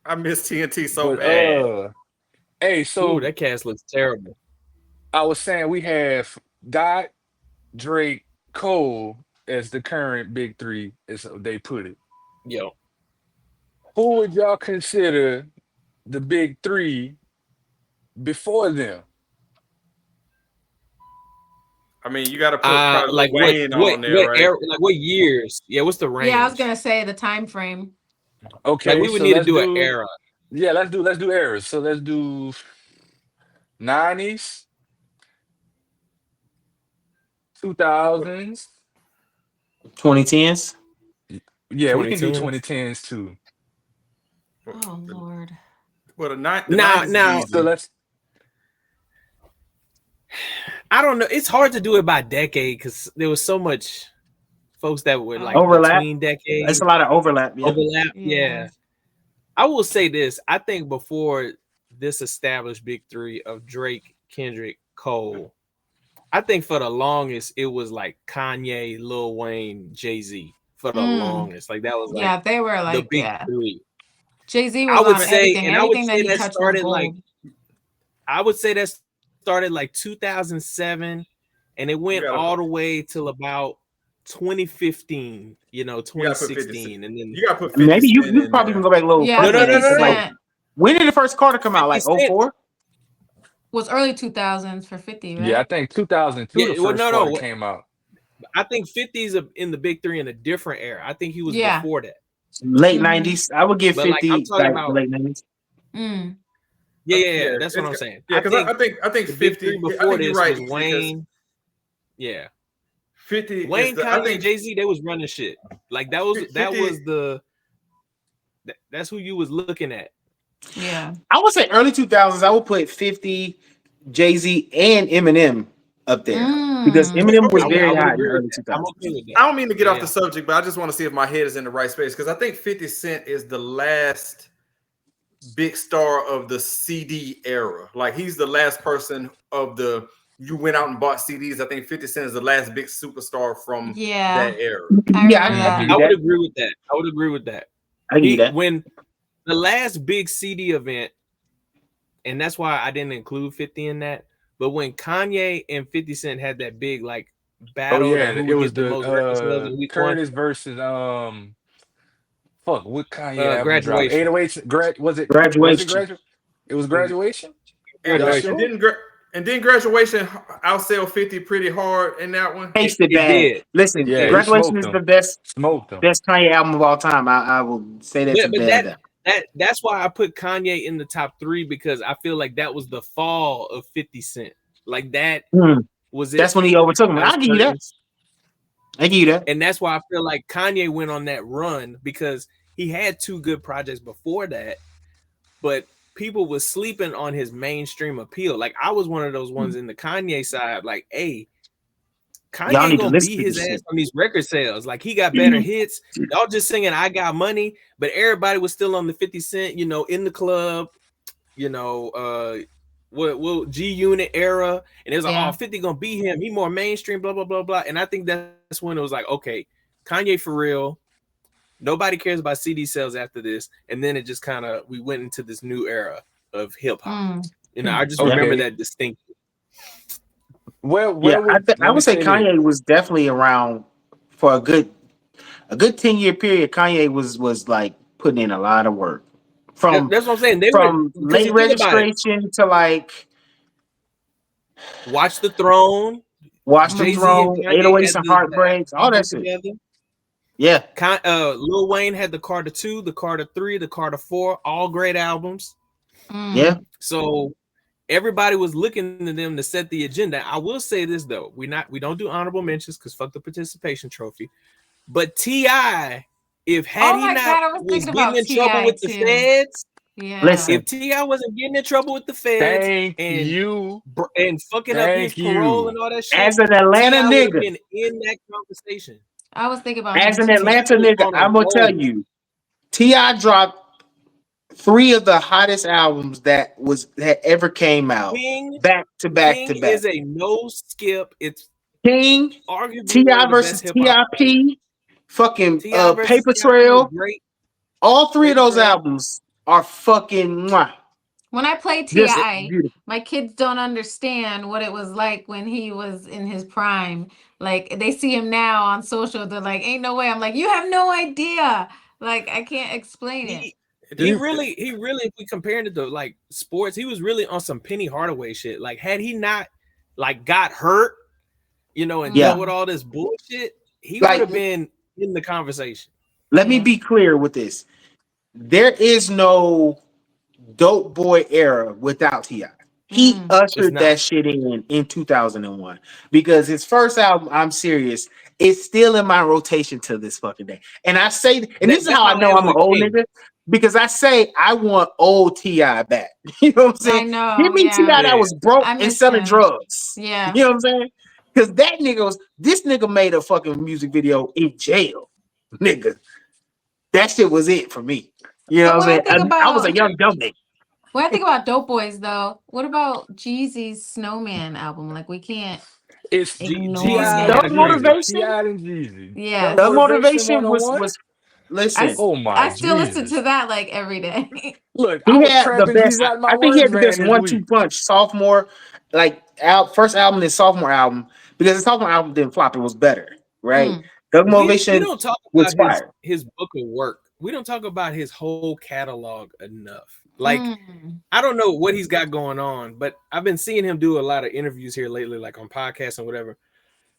I miss TNT so bad. Hey, so that cast looks terrible. I was saying we have Dot, Drake, Cole as the current big three, as they put it. Yo, Who would y'all consider the big three before them? I mean, you got to put probably like Lil Wayne on there, right? Like what years? Yeah, what's the range? Yeah, I was gonna say the time frame. Okay, like we would so need to let's do an era. Yeah, let's do eras. So let's do 90s, 2000s. 2010s. Yeah, we can do 2010s. 2010s too. Oh Lord. Well, the Now, 90s So let's. I don't know. It's hard to do it by decade because there was so much folks that were like overlap between decades. That's a lot of overlap. Yeah. Yeah. I will say this. I think before this established big three of Drake, Kendrick, Cole, I think for the longest it was like Kanye, Lil Wayne, Jay-Z for the longest. Like that was like they were like the big three. Jay-Z was on everything. Everything that he touched was gold. I would say that started like 2007 and it went all the way till about 2015, 2016. And then you got to put 50 maybe you Cent in probably there. can go back a little further. No. When did the first Carter come out? Like 04? Was early 2000s for 50, right? Yeah, I think 2002 the first Carter came out. I think 50's in the big three in a different era. I think he was before that. Late 90s. I would give 50 like, I'm talking about late 90s. Yeah, that's what I'm saying. Yeah, because I think 50 before this right, was Wayne. Yeah. 50 Wayne, Kanye, and Jay-Z, they was running shit. Like that was that's who you was looking at. Yeah. I would say early 2000s, I would put 50, Jay-Z, and Eminem up there. Because Eminem was very high in the early 2000s. I don't mean to get off the subject, but I just want to see if my head is in the right space. Because I think 50 Cent is the last big star of the CD era. Like he's the last person of you went out and bought CDs. I think 50 Cent is the last big superstar from that era. I would agree with that. I get that. When the last big CD event, and that's why I didn't include 50 in that, but when Kanye and 50 Cent had that big like battle, it was the Curtis versus what Kanye Graduation. 808 was it Graduation? It was Graduation. And then Graduation outsell 50 pretty hard in that one. Tasted bad. Listen, Graduation is the best Kanye album of all time. I will say that. That's why I put Kanye in the top 3 because I feel like that was the fall of 50 Cent. Like that was it. That's when he overtook him. I'll give you that. And that's why I feel like Kanye went on that run because he had 2 good projects before that, but people was sleeping on his mainstream appeal. Like I was one of those ones in the Kanye side. Like, hey, Kanye gonna beat his ass on these record sales. Like he got better hits. Y'all just singing "I Got Money," but everybody was still on the 50 Cent. In the club. What G Unit era, and it was like, 50 gonna beat him. He more mainstream. Blah blah blah blah. And I think that's when it was like, okay, Kanye for real. Nobody cares about CD sales after this, and then it just kind of we went into this new era of hip hop. I just remember that distinctly. I would say Kanye was definitely around for a good 10-year period. Kanye was like putting in a lot of work. That's what I'm saying. From late registration to like Watch the Throne, 808s and Heartbreaks, all that shit. Yeah. Lil Wayne had the Carter 2, the Carter 3, the Carter 4, all great albums. Yeah. So everybody was looking to them to set the agenda. I will say this though, we don't do honorable mentions because fuck the participation trophy. But T.I., if he not was getting in trouble with the feds, listen, if T.I. wasn't getting in trouble with the feds and fucking up his parole and all that shit, as an Atlanta nigga, been in that conversation. I was thinking about as an Atlanta nigga, I'm gonna tell you, T.I. dropped 3 of the hottest albums that ever came out back to back to back. Is a no skip. It's King, T.I. versus T.I.P., fucking Paper Trail. All 3 of those albums are fucking When I play Just T.I., beautiful. my kids don't understand what it was like when he was in his prime. Like they see him now on social, they're like, "Ain't no way." I'm like, "You have no idea." Like I can't explain it. He really, if we compared it to like sports, he was really on some Penny Hardaway shit. Like, had he not like got hurt, you know, and dealt with all this bullshit, he would have been in the conversation. Let me be clear with this. There is no Dope Boy era without T.I. He ushered that shit in 2001 because his first album, I'm Serious, is still in my rotation to this fucking day. And I say, and this is how I know I'm an old nigga, because I say I want old T.I. back. You know what I'm saying? I know. Give me T.I. that was broke and selling drugs. Yeah. You know what I'm saying? Because this nigga made a fucking music video in jail, nigga. That shit was it for me. You know what I'm saying? I was a young dumb nigga. When I think about Dope Boys, though, what about Jeezy's Snowman album? Like, we can't ignore Thug it. Motivation. T.I. and Jeezy. Yeah. Thug Motivation was listen. I still listen to that like every day. Look, he I was had the trapping best. these out my I think he had words, the man, best this 1-2 week. punch sophomore, first album and sophomore album, because the sophomore album didn't flop. It was better, right? Thug Motivation We don't talk was about fire. his book of work. We don't talk about his whole catalog enough. Like, I don't know what he's got going on, but I've been seeing him do a lot of interviews here lately, like on podcasts and whatever.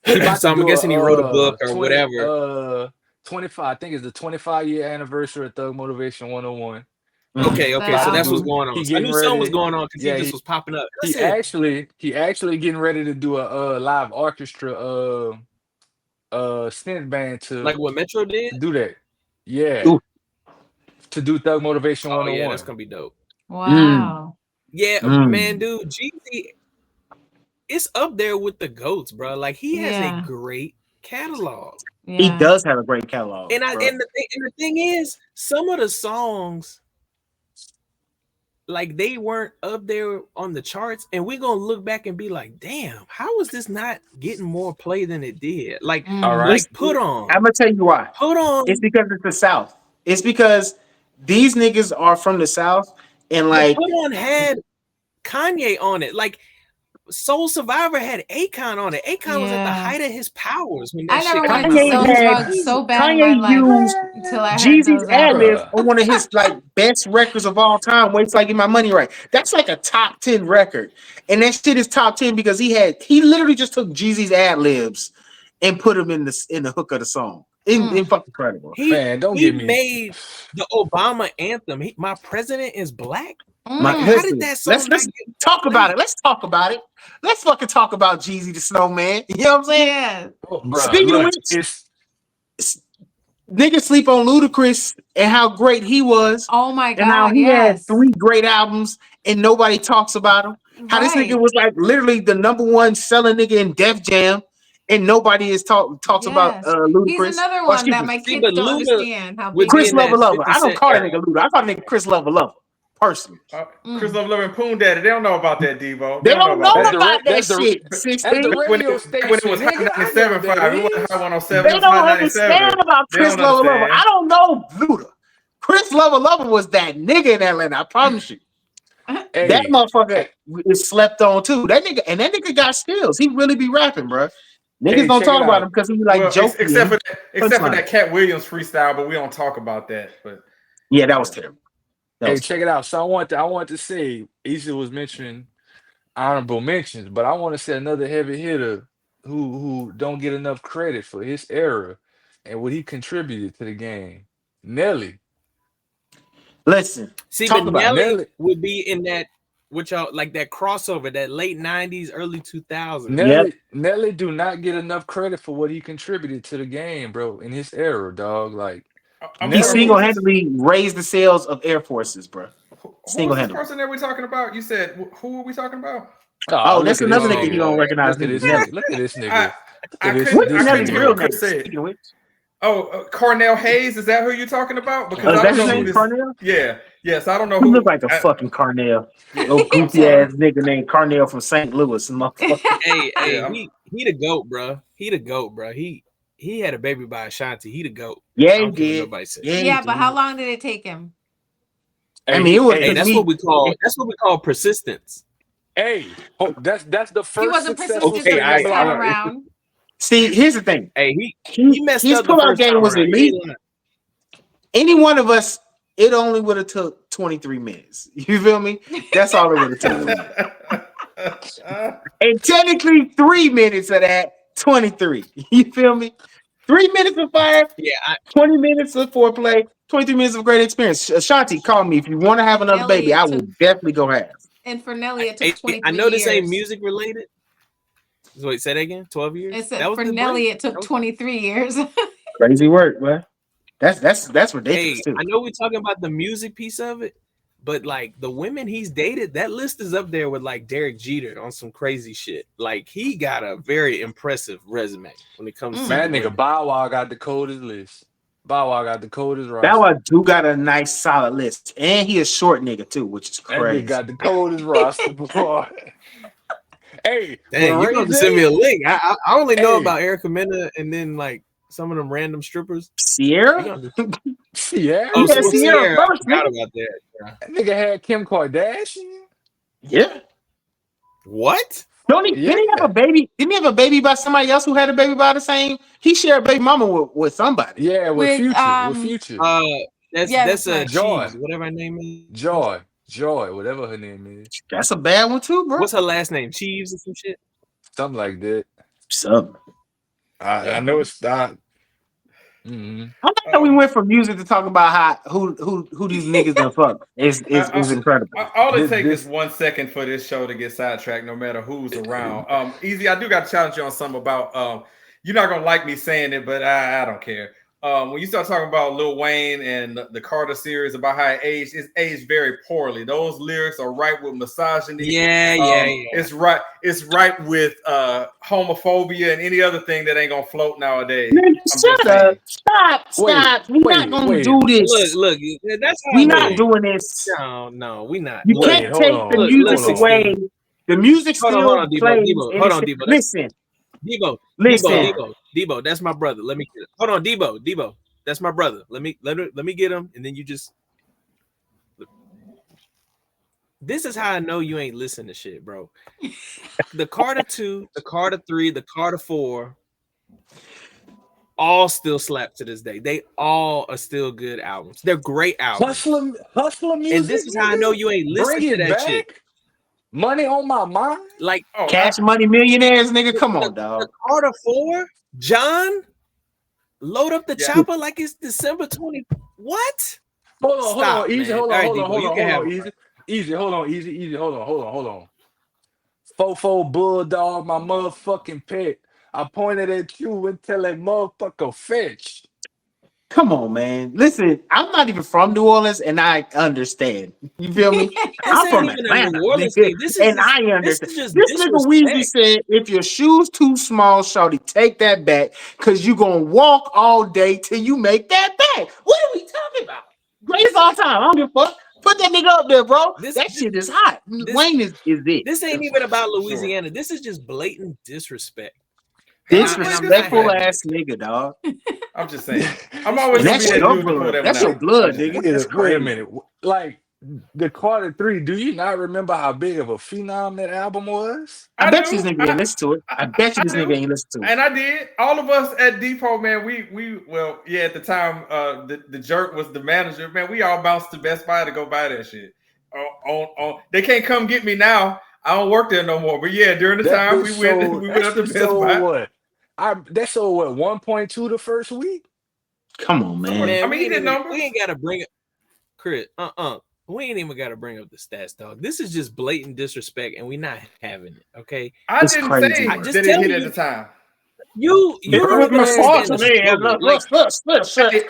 So I'm guessing he wrote a book or 20, whatever. 25. I think it's the 25-year anniversary of Thug Motivation 101. Okay, so that's what's going on. So I knew something was going on because he just was popping up. He actually getting ready to do a live orchestra stint band to like what Metro did. Do that, yeah. Ooh. To do Thug Motivation 101. Yeah, that's gonna be dope. Wow. Yeah, man, dude, Jeezy, it's up there with the GOATs, bro. Like he has a great catalog. He does have a great catalog. And the thing is, some of the songs, like they weren't up there on the charts, and we're gonna look back and be like, damn, how was this not getting more play than it did? Like, Put On. I'm gonna tell you why. Put On. It's because it's the South. It's because these niggas are from the South, and like Put On had Kanye on it. Like Soul Survivor had Akon on it. Akon was at the height of his powers when that I never shit wanted came to out. sell drugs so bad in my life until I heard Jeezy's those ad lib albums. on one of his like best records of all time. Wait till I get my money right. That's like a top 10 record, and that shit is top 10 because he literally just took Jeezy's ad libs and put them in the hook of the song. In fucking incredible. He get me. made the Obama anthem. My president is black. How did that song let's talk about it. Let's talk about it. Let's fucking talk about Jeezy the Snowman. You know what I'm saying? Yeah. Speaking of which, niggas sleep on Ludacris and how great he was. Oh my god! And how he had 3 great albums and nobody talks about him. How this nigga was like literally the #1 selling nigga in Def Jam, and nobody is talks about Ludacris. He's another one that my kids don't understand. How big Chris he Lover is. Lover. I don't call that nigga Luda. I call that nigga Chris Lover Lover. Personally, Chris Love and Poon Daddy. They don't know about that, Debo. They don't know about that that's the- shit. that's 16. the When radio it station. was Hot nigga, I 97.5, know it that wasn't is. Hot 107. They It was don't Hot 97. understand about They Chris don't Lover Lover. understand. I don't know Luda. Chris Lover Lover was that nigga in Atlanta. I promise you. Hey, That motherfucker is slept on too. That nigga got skills. He really be rapping, bro. Niggas don't check talk it about out. him because he be like joking. Except for that Cat Williams freestyle, but we don't talk about that. But yeah, that was terrible. Check it out. So I want to say, Issa was mentioning honorable mentions, but I want to say another heavy hitter who don't get enough credit for his era and what he contributed to the game. Nelly. Listen, See, talk but about Nelly would be in that, which y'all like that crossover, that late 90s, early 2000s. Nelly do not get enough credit for what he contributed to the game, bro, in his era, dog. Like he single-handedly raised the sales of Air Forces, bro. who was this Single-handedly. person that we're talking about? You said who are we talking about? Oh, that's look at another this nigga you don't recognize. Look at this nigga. Look at this nigga. What's Nelly's real name? Chris said. Oh, Cornell Hayes, is that who you're talking about? Because I that don't know his who name, this. Cornell? Yeah, yes, I don't know He who. look like a fucking Cornell. Oh, goofy ass nigga named Cornell from St. Louis, motherfucker. Hey, he the GOAT, bro. He the GOAT, bro. He had a baby by Ashanti. He the GOAT. Yeah, I he don't care what did. nobody said. Yeah, but how long did it take him? I mean, it was. Hey, that's what we call persistence. Hey, that's the first. He wasn't persistent Okay, the first time around. See, here's the thing. Hey, he messed his up the pullout first game time was around. elite. Any one of us, it only would have took 23 minutes. You feel me? That's all it would have took. And technically 3 minutes of that, 23. You feel me? 3 minutes of fire, 20 minutes of foreplay, 23 minutes of great experience. Ashanti, call me if you want to have another baby. I will definitely go have. And for Nelly, it took 23 I know this ain't years. music related. So wait, say that again. 12 years. It said for Nelly, it took 23 years. Crazy work, man. That's ridiculous too. I know we're talking about the music piece of it, but like the women he's dated, that list is up there with like Derek Jeter on some crazy shit. Like he got a very impressive resume when it comes to that nigga Bow Wow got the coldest list. Bow Wow got the coldest roster. Bow Wow do got a nice solid list, and he a short nigga too, which is crazy. That nigga got the coldest roster before. Hey, dang, you have to send me a link. I only know about Erica Mena and then like some of them random strippers. Sierra? Sierra? Oh, Yeah, Sierra. I first, forgot about that. That nigga had Kim Kardashian. Yeah. What? Didn't he have a baby? Didn't he have a baby by somebody else who had a baby by the same? He shared a baby mama with somebody. Yeah, with Future. That's a Joy. Cheese, whatever her name is. Joy, whatever her name is. That's a bad one too, bro. What's her last name? Cheese or some shit? Something like that. Something. I know it's not. I like how we went from music to talk about who these niggas done fuck. Is incredible. All it takes is 1 second for this show to get sidetracked, no matter who's around. Easy, I do got to challenge you on something about. You're not gonna like me saying it, but I don't care. When you start talking about Lil Wayne and the Carter series about how it's aged very poorly. Those lyrics are right with misogyny. Yeah. It's right with homophobia and any other thing that ain't gonna float nowadays. Man, shut up! Stop! We're not gonna do this. Look, that's how we're not doing this. No, we not. You can't take the music away. The music still plays. Hold on, Debo. Listen. Debo, that's my brother. Let me get it. Hold on, Debo, that's my brother. Let me get him, and then you just. This is how I know you ain't listening to shit, bro. The Carter 2, the Carter 3, the Carter 4, all still slap to this day. They all are still good albums. They're great albums. Hustler music. And this is how I know you ain't listening to that shit. Money on my mind, like Cash Money Millionaires, nigga. Come on, dog. The Carter 4, John, load up the chopper like it's December 20. What? Hold on, easy. Hold on, easy. Hold on. Fofo Bulldog, my motherfucking pet. I pointed at you until that motherfucker fetched. Come on, man. Listen, I'm not even from New Orleans, and I understand. You feel me? I'm from Atlanta, and I understand. This nigga Weezy said, if your shoes too small, shorty, take that back, because you're going to walk all day till you make that back. What are we talking about? Greatest all time. I don't give a fuck. Put that nigga up there, bro. That shit is hot. Wayne is it. This ain't even about Louisiana. This is just blatant disrespect. Disrespectful ass nigga, dog. I'm just saying. I'm always gonna be that dude before that. That's your blood, nigga. Wait a minute. Like the Carter 3, do you not remember how big of a phenom that album was? I bet you this nigga ain't listen to it. I bet you this nigga ain't listen to it. And I did. All of us at Depot, man, at the time, the jerk was the manager. Man, we all bounced to Best Buy to go buy that shit. They can't come get me now. I don't work there no more. But yeah, during the time we went up to Best Buy. What? That sold what, 1.2 the first week? Come on, man. I mean, he didn't know. We ain't gotta bring it, Krys. We ain't even gotta bring up the stats, dog. This is just blatant disrespect, and we not having it. Okay. I didn't say that it hit at the time. You don't understand.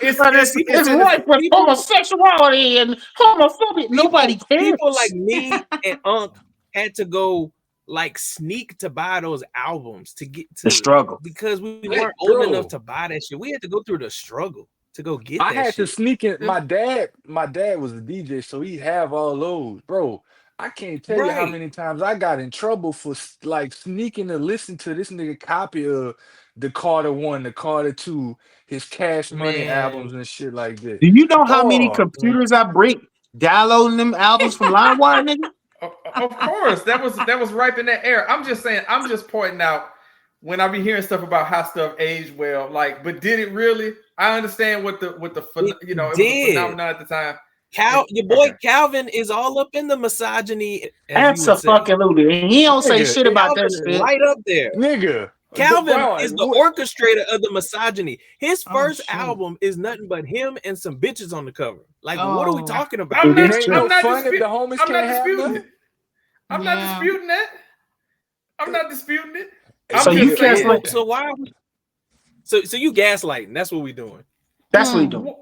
It's right with homosexuality and homophobia. Nobody cares. People like me and Unc had to go like sneak to buy those albums to get to the struggle because we weren't old enough to buy that shit. We had to go through the struggle to go get that I had shit. to sneak in. My dad was a DJ, so he'd have all those. Bro, I can't tell you how many times I got in trouble for like sneaking to listen to this nigga copy of the Carter 1, the Carter 2, his Cash Money albums and shit like that. Do you know how many computers I break downloading them albums from LimeWire, nigga? Of course, that was ripe in that era. I'm just saying. I'm just pointing out when I be hearing stuff about how stuff aged well. Like, but did it really? I understand what the it was a phenomenon at the time. Your boy Calvin is all up in the misogyny. Absolutely, and he don't say shit about that shit. Right up there, nigga. Calvin is the orchestrator of the misogyny. His first album is nothing but him and some bitches on the cover. Like, what are we talking about? I'm not disputing it. I'm not disputing that. I'm not disputing it. So you gaslighting? So why are we? So you gaslighting? That's what we doing. That's what he doing.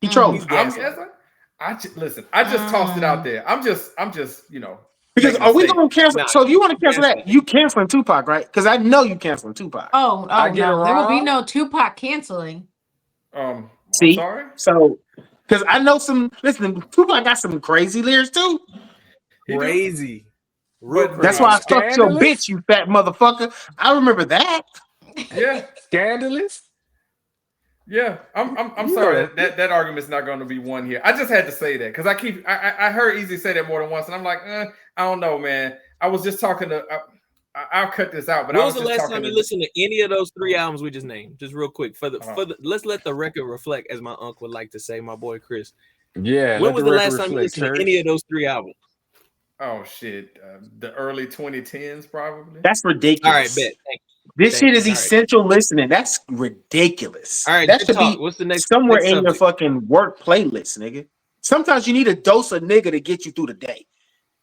He trolling. I just tossed it out there. I'm just Because are we gonna cancel? So if you want to cancel that, you canceling Tupac, right? Because I know you canceling Tupac. No, there will be no Tupac canceling. See, sorry? So because I know listen, Tupac got some crazy lyrics too. Crazy. That's why I fucked your bitch, you fat motherfucker. I remember that. Yeah, scandalous. Yeah, I'm sorry that argument's not going to be won here. I just had to say that because I heard Easy say that more than once, and I'm like, I don't know, man. I was just talking to. I'll cut this out. But when was the last time you listened to any of those 3 albums we just named? Just real quick let's let the record reflect, as my uncle would like to say, my boy Krys. Yeah. When was the last time you listened to any of those 3 albums? Oh shit, the early 2010s probably. That's ridiculous. All right, bet. Thank you. This shit is essential listening. That's ridiculous. All right, that should be what's the next somewhere next in your subject? fucking work playlist, nigga. Sometimes you need a dose of nigga to get you through the day.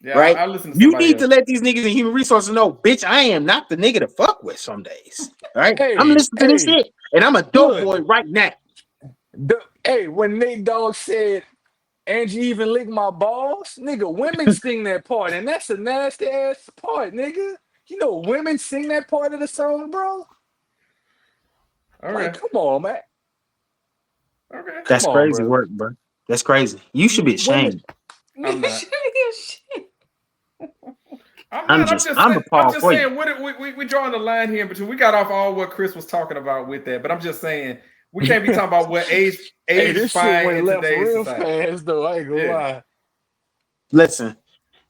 Yeah, right? I listen to you need to let these niggas in human resources know, bitch, I am not the nigga to fuck with some days. All right? I'm listening to this shit, and I'm a dope boy right now. When Nate Dogg said, Angie even licked my balls, nigga, women sing that part, and that's a nasty ass part, nigga. You know, women sing that part of the song, bro. Like, come on, man. Okay. That's crazy work, bro. That's crazy. You should be ashamed. I'm not. I'm just saying, we drawing the line here between. We got off all what Krys was talking about with that, but I'm just saying we can't be talking about what age fine in today's society. Fast, though. I ain't gonna lie. Listen,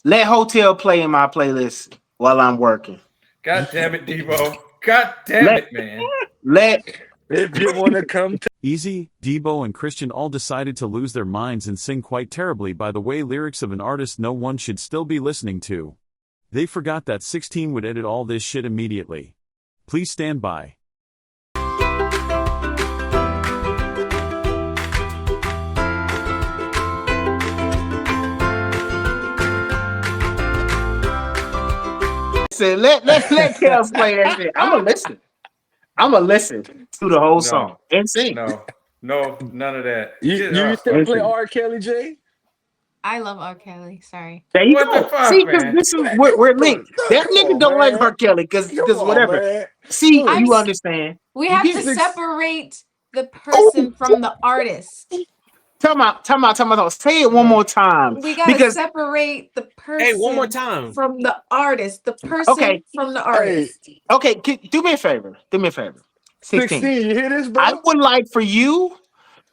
let Hotel play in my playlist while I'm working. God damn it, Debo. God damn it, man. If you want to come to Easy, Debo, and Christian all decided to lose their minds and sing quite terribly by the way lyrics of an artist no one should still be listening to. They forgot that 16 would edit all this shit immediately. Please stand by. Let Kels play that shit. I'm gonna listen to the whole song and sing. No, none of that. You still play R. Kelly, Jay? I love R. Kelly. Sorry. There you go. See, because this is we're linked. That nigga don't like R. Kelly because whatever. Man. See, you understand. We have to separate the person from the artist. Time out. Say it one more time. We gotta separate the person. Hey, one more time from the artist. The person from the artist. Okay, do me a favor. 16. You hear this, bro? I would like for you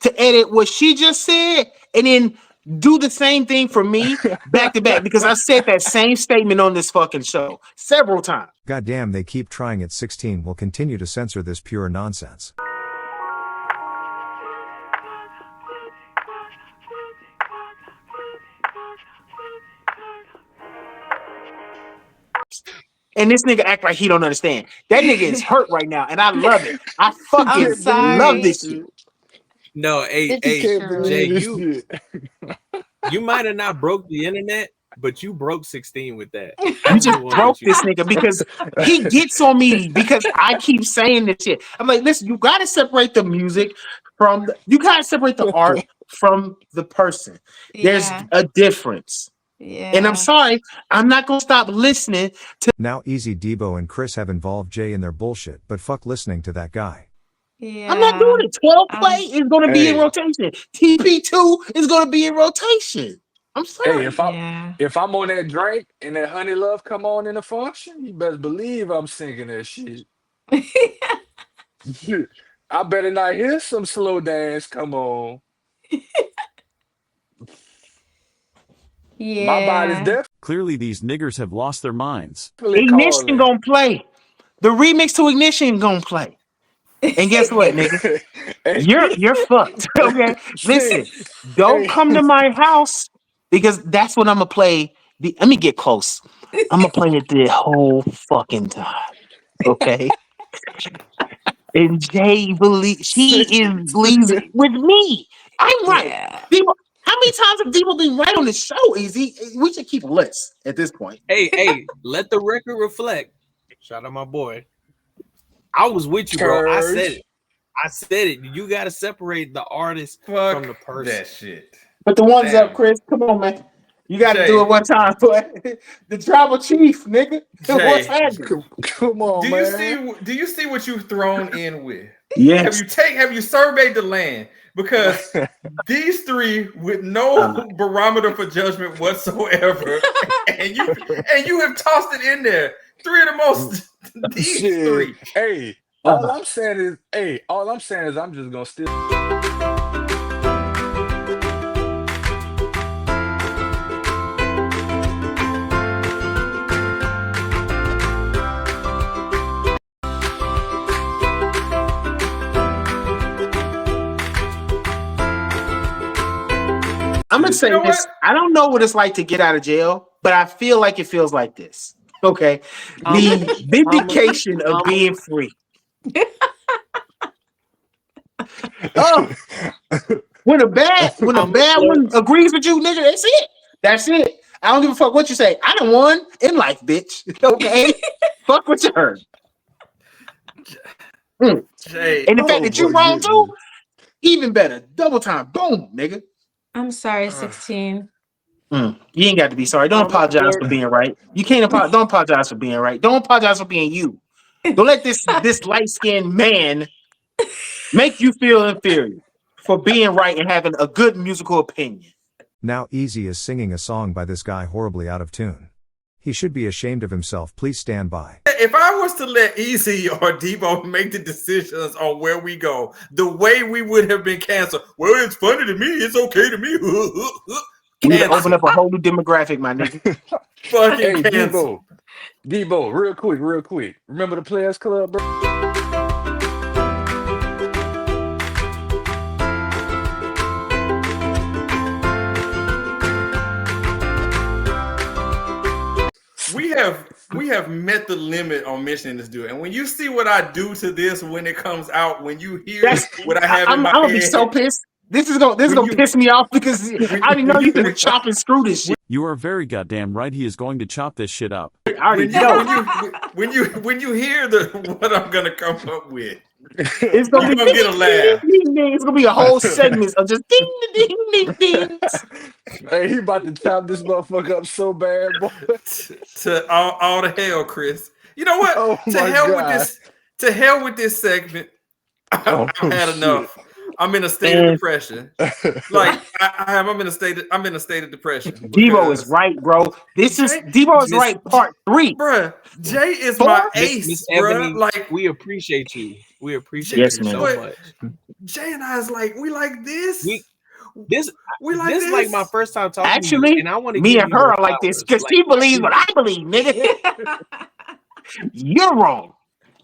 to edit what she just said and then do the same thing for me back to back because I said that same statement on this fucking show several times. Goddamn, they keep trying at 16. We'll continue to censor this pure nonsense. And this nigga act like he don't understand. That nigga is hurt right now, and I love it. I fucking love this shit. No, hey, Jay, you might have not broke the internet, but you broke 16 with that. You just broke this nigga because he gets on me because I keep saying this shit. I'm like, listen, you gotta separate the music from you gotta separate the art from the person. There's a difference. Yeah. And I'm sorry, I'm not gonna stop listening to. Now, Easy, Debo, and Krys have involved Jay in their bullshit, but fuck listening to that guy. Yeah. I'm not doing it. 12 play is gonna be in rotation. TP2 is gonna be in rotation. I'm sorry. Hey, if I'm on that drink and that Honey Love come on in the function, you better believe I'm singing that shit. I better not hear some slow dance come on. Yeah. My body's definitely Clearly, these niggers have lost their minds. Ignition gonna play. The remix to Ignition gonna play. And guess what, nigga? You're fucked. Okay. Listen, don't come to my house because that's what I'm gonna play. Let me get close. I'm gonna play it the whole fucking time. Okay. And Jay believes with me. I'm right. Yeah. Debo, how many times have Debo been right on the show? Easy. We should keep a list at this point. Hey, let the record reflect. Shout out my boy. I was with you, bro. I said it. You got to separate the artist from the person. That shit. Put the ones up, Chris. Come on, man. You got to do it one time. The tribal chief, nigga. What's happening? Come on, Do you see what you've thrown in with? Yes. Have you surveyed the land? Because these three with no barometer for judgment whatsoever, and you have tossed it in there. Three of the most these three. Hey, all I'm saying is I'm just gonna steal. I'm gonna say this. I don't know what it's like to get out of jail, but I feel like it feels like this. Okay, the vindication of being free. When a bad one agrees with you, nigga, that's it. That's it. I don't give a fuck what you say. I done won in life, bitch. Okay, fuck what you heard. Jay, and the fact that you wrong too, even better. Double time. Boom, nigga. I'm sorry, 16. You ain't got to be sorry. Don't apologize for being right. You can't apologize. Don't apologize for being right. Don't apologize for being you. Don't let this light-skinned man make you feel inferior for being right and having a good musical opinion. Now Easy is singing a song by this guy horribly out of tune. He should be ashamed of himself. Please stand by. If I was to let Easy or Debo make the decisions on where we go, the way we would have been canceled. Well, it's funny to me. It's okay to me. We open up a whole new demographic, my nigga. Fucking hey, cancel. Debo, real quick. Remember the Players Club, bro? We have met the limit on mentioning this dude. And when you see what I do to this when it comes out, when you hear what I have in my head, I'm gonna be so pissed. This is gonna piss me off because I already know you're gonna chop and screw this shit. You are very goddamn right. He is going to chop this shit up. I already know. When you hear what I'm gonna come up with, it's gonna you're gonna get a laugh. It's gonna be a whole segment of just ding ding ding ding. Hey, he about to chop this motherfucker up so bad, boy. To all the hell, Chris. You know what? To hell with this segment. I've had enough. I'm in a state of depression. Like I'm in a state of depression. Debo is right, bro. Debo is right. Part 3, bro. Jay is my ace, bro. Like we appreciate you. We appreciate you so much. Jay and I is like we like this. This this like my first time talking. Actually, to you, and I want to me and her are like this because she believes what I believe, nigga. You're wrong.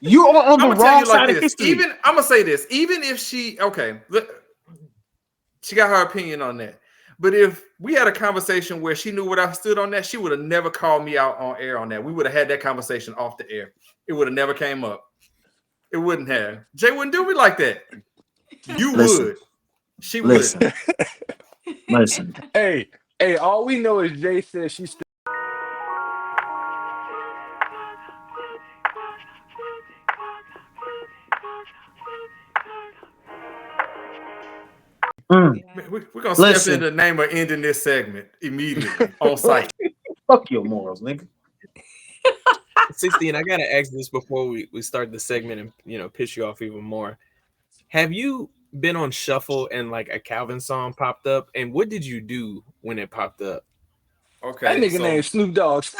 You're on the wrong side of history. I'm gonna say this. Even if she got her opinion on that. But if we had a conversation where she knew what I stood on that, she would have never called me out on air on that. We would have had that conversation off the air. It would have never came up. It wouldn't have. Jay wouldn't do me like that. You would. She would. Listen. Hey, all we know is Jay says she's still. We're gonna step in the name of ending this segment immediately on site. Fuck your morals, nigga. 16, I gotta ask this before we start the segment and piss you off even more. Have you been on shuffle and like a Calvin song popped up? And what did you do when it popped up? Okay, that nigga named Snoop Dogg. It's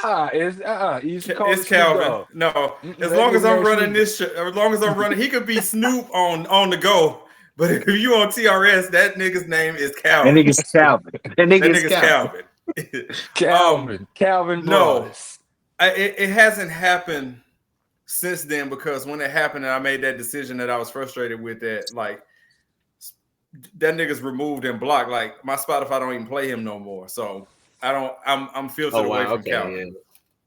Calvin. No, as long as I'm running this shit, as long as I'm running, he could be Snoop on the go. But if you on TRS, that nigga's name is Calvin. That nigga's Calvin. Calvin No, Broadus. it hasn't happened since then, because when it happened and I made that decision that I was frustrated with, that like that nigga's removed and blocked. Like my Spotify don't even play him no more. So I'm filtered away from Calvin.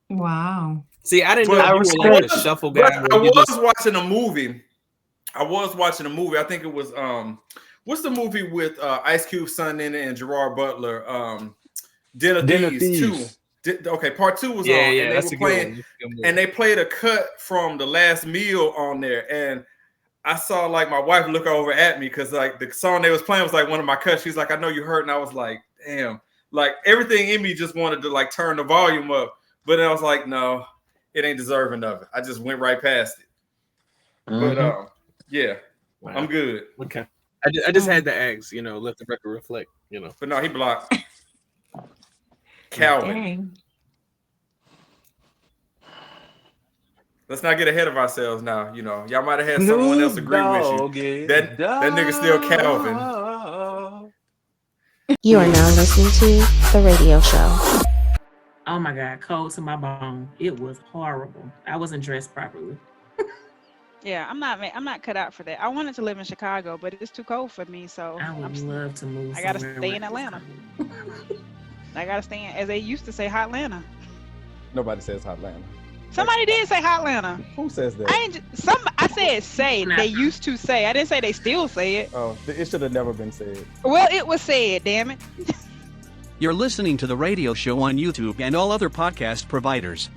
Yeah. Wow. See, I didn't know if you were like the shuffle guy. I was watching a movie. I think it was what's the movie with Ice Cube's son in it and Gerard Butler? Den of Thieves 2. Okay, part 2 was on, and they were playing, and they played a cut from The Last Meal on there, and I saw like my wife look over at me because like the song they was playing was like one of my cuts. She's like, "I know you heard," and I was like, "Damn!" Like everything in me just wanted to like turn the volume up, but I was like, "No, it ain't deserving of it." I just went right past it. But yeah, wow. I'm good. Okay, I just had to ask, let the record reflect, But no, he blocked. Calvin. Dang. Let's not get ahead of ourselves now. Y'all might have had someone else agree with you. That nigga still Calvin. You are now listening to The Radio Show. Oh my God, cold to my bone. It was horrible. I wasn't dressed properly. Yeah, I'm not cut out for that. I wanted to live in Chicago, but it's too cold for me. So I would love to move. I gotta stay in Atlanta. I gotta stay in, as they used to say, Hotlanta. Nobody says Hotlanta. Somebody did say Hotlanta. Who says that? I said say. They used to say. I didn't say they still say it. Oh, it should have never been said. Well, it was said. Damn it. You're listening to the radio show on YouTube and all other podcast providers.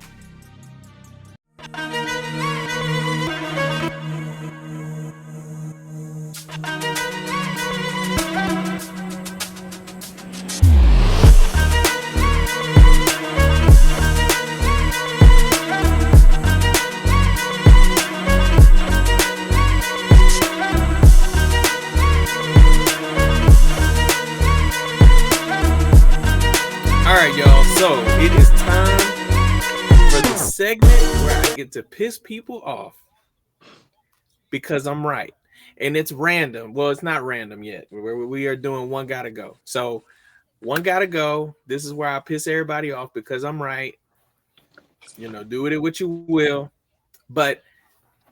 So it is time for the segment where I get to piss people off because I'm right. And it's random. Well, it's not random yet. We are doing one gotta go. So one gotta go. This is where I piss everybody off because I'm right. Do with it what you will. But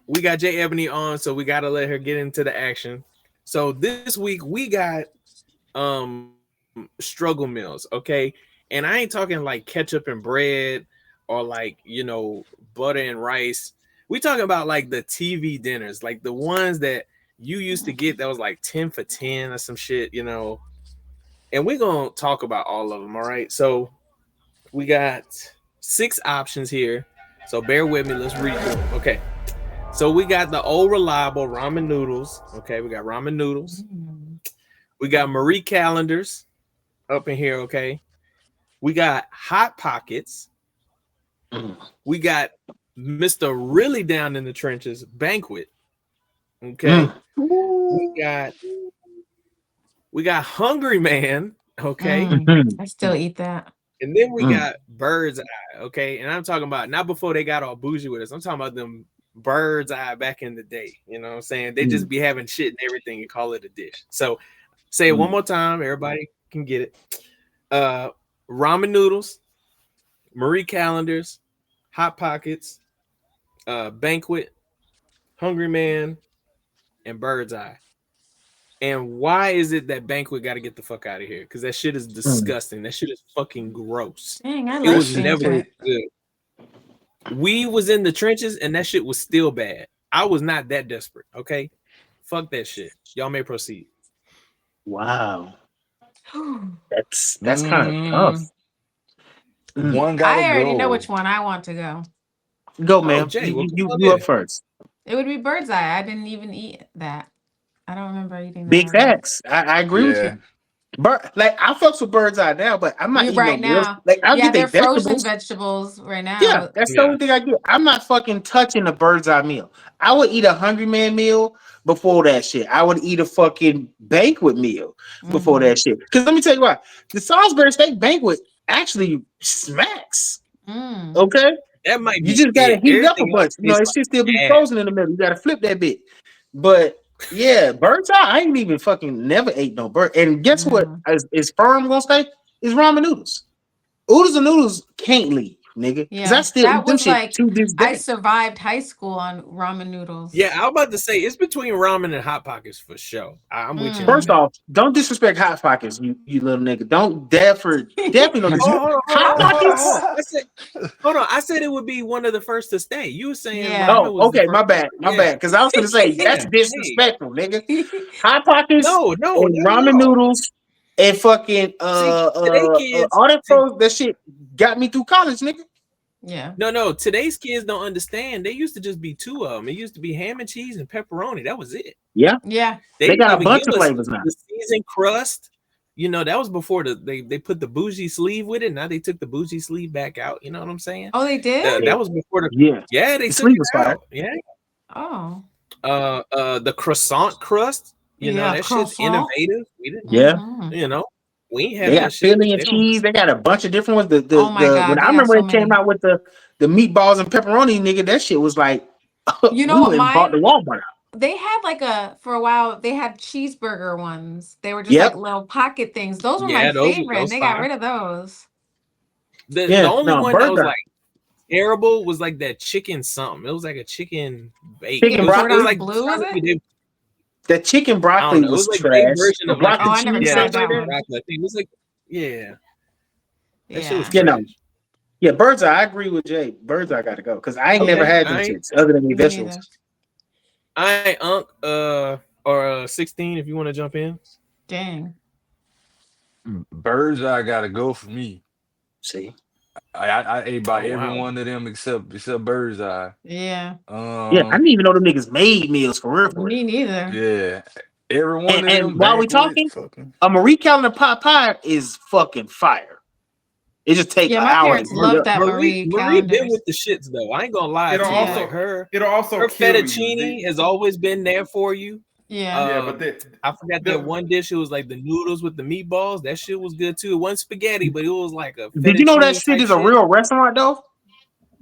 we got Jae Ebony on, so we gotta let her get into the action. So this week we got struggle meals, okay? And I ain't talking like ketchup and bread or like, butter and rice. We talking about like the TV dinners, like the ones that you used to get that was like 10 for 10 or some shit, And we're going to talk about all of them, all right? So we got 6 options here. So bear with me. Let's read them. Okay. So we got the old reliable ramen noodles. Okay. We got ramen noodles. We got Marie calendars up in here. Okay. We got Hot Pockets. We got Mr. Really Down in the Trenches Banquet. Okay. We got Hungry Man. Okay. I still eat that. And then we got Bird's Eye. Okay. And I'm talking about not before they got all bougie with us. I'm talking about them Bird's Eye back in the day. You know what I'm saying? They just be having shit and everything and call it a dish. So say it one more time. Everybody can get it. Ramen noodles, Marie calendars, Hot Pockets, Banquet, Hungry Man, and Bird's Eye. And why is it that Banquet got to get the fuck out of here? Because that shit is disgusting. That shit is fucking gross. Dang, I it love was never Banquet. good. We was in the trenches and that shit was still bad. I was not that desperate. Okay, fuck that shit. Y'all may proceed. Wow. That's kind of tough. One gotta I already go. know which one I want to go. Go, man. Jay, you up first. It would be Bird's Eye. I didn't even eat that. I don't remember eating that. Big facts. I agree with you. Like I fucks with Bird's Eye now, but I'm not eating right no meals. now. Like I'll get they're their frozen vegetables. right now. Yeah, that's the only thing I get. I'm not fucking touching a Bird's Eye meal. I would eat a Hungry Man meal before that shit. I would eat a fucking Banquet meal before that shit. Because let me tell you why. The Salisbury steak Banquet actually smacks. Okay? That might be you just gotta heat it up a bunch. It should still be frozen in the middle. You gotta flip that bit. But yeah, Bird's Eye, I ain't even fucking never ate no bird. And guess what is firm gonna stay? Is ramen noodles. Oodles and noodles can't leave, nigga. Because I Yeah, still that eat them was shit like to this I day. survived high school on ramen noodles. Yeah, I was about to say it's between ramen and hot pockets for sure. I'm with you. First off, don't disrespect Hot Pockets, you little nigga. Don't definitely don't disrespect Hot Pockets. I said, hold on. I said it would be one of the first to stay. You were saying Yeah. ramen was the Okay, first. my bad. Because I was gonna say that's Yeah, disrespectful, nigga. Hot Pockets No, and ramen noodles and fucking today kids, all that that shit got me through college, nigga. Yeah. No. Today's kids don't understand. They used to just be two of them. It used to be ham and cheese and pepperoni. That was it. Yeah. Yeah. They They didn't got a even bunch give of us flavors now. the seasoned crust. You know, that was before they put the bougie sleeve with it. Now they took the bougie sleeve back out. You know what I'm saying? Oh, they did? That was before they the the took sleeve it was fire. out. Yeah. Oh. The croissant crust. You know, that shit's innovative. We didn't. Yeah. You know, we ain't They had got that shit. Philly and cheese. They got a bunch of different ones. Oh my God, when they I got remember so it came many. out with the meatballs and pepperoni, nigga, that shit was like You know we what went and bought the Walmart. They had like for a while, they had cheeseburger ones. They were just Yep. like little pocket things. Those were Yeah, my those favorite. And they got fire. rid of those. The only one that was burger. like terrible was like that chicken something. It was like a chicken bake. Chicken It was broccoli? like Blue, was it? The chicken I broccoli don't know. It was was like trash. their version The of like broccoli I never cheese tried stuff that like one. that. broccoli. I think it was like that shit was You trash. know. Yeah, Bird's Eye. I agree with Jay. Bird's Eye got to go because I ain't never had them shits other than the vegetables. I or 16 if you want to jump in. Dang. Bird's Eye gotta go for me. See, I ate by every wow. one of them except Bird's Eye. Yeah. Yeah, I didn't even know them niggas made meals for real. Me neither. Yeah, every one of them. And while we talking, fucking. a Marie Calendar pot pie is fucking fire. It just takes an my hour. parents love that Marie Marie calendars. been with the shits though. I ain't gonna lie. It'll to you. also- Like her kill fettuccine you. has always been there for you. Yeah. But I forgot that one dish. It was like the noodles with the meatballs. That shit was good too. It wasn't spaghetti, but it was like a. Did you know that fettuccine shit type is a real restaurant though?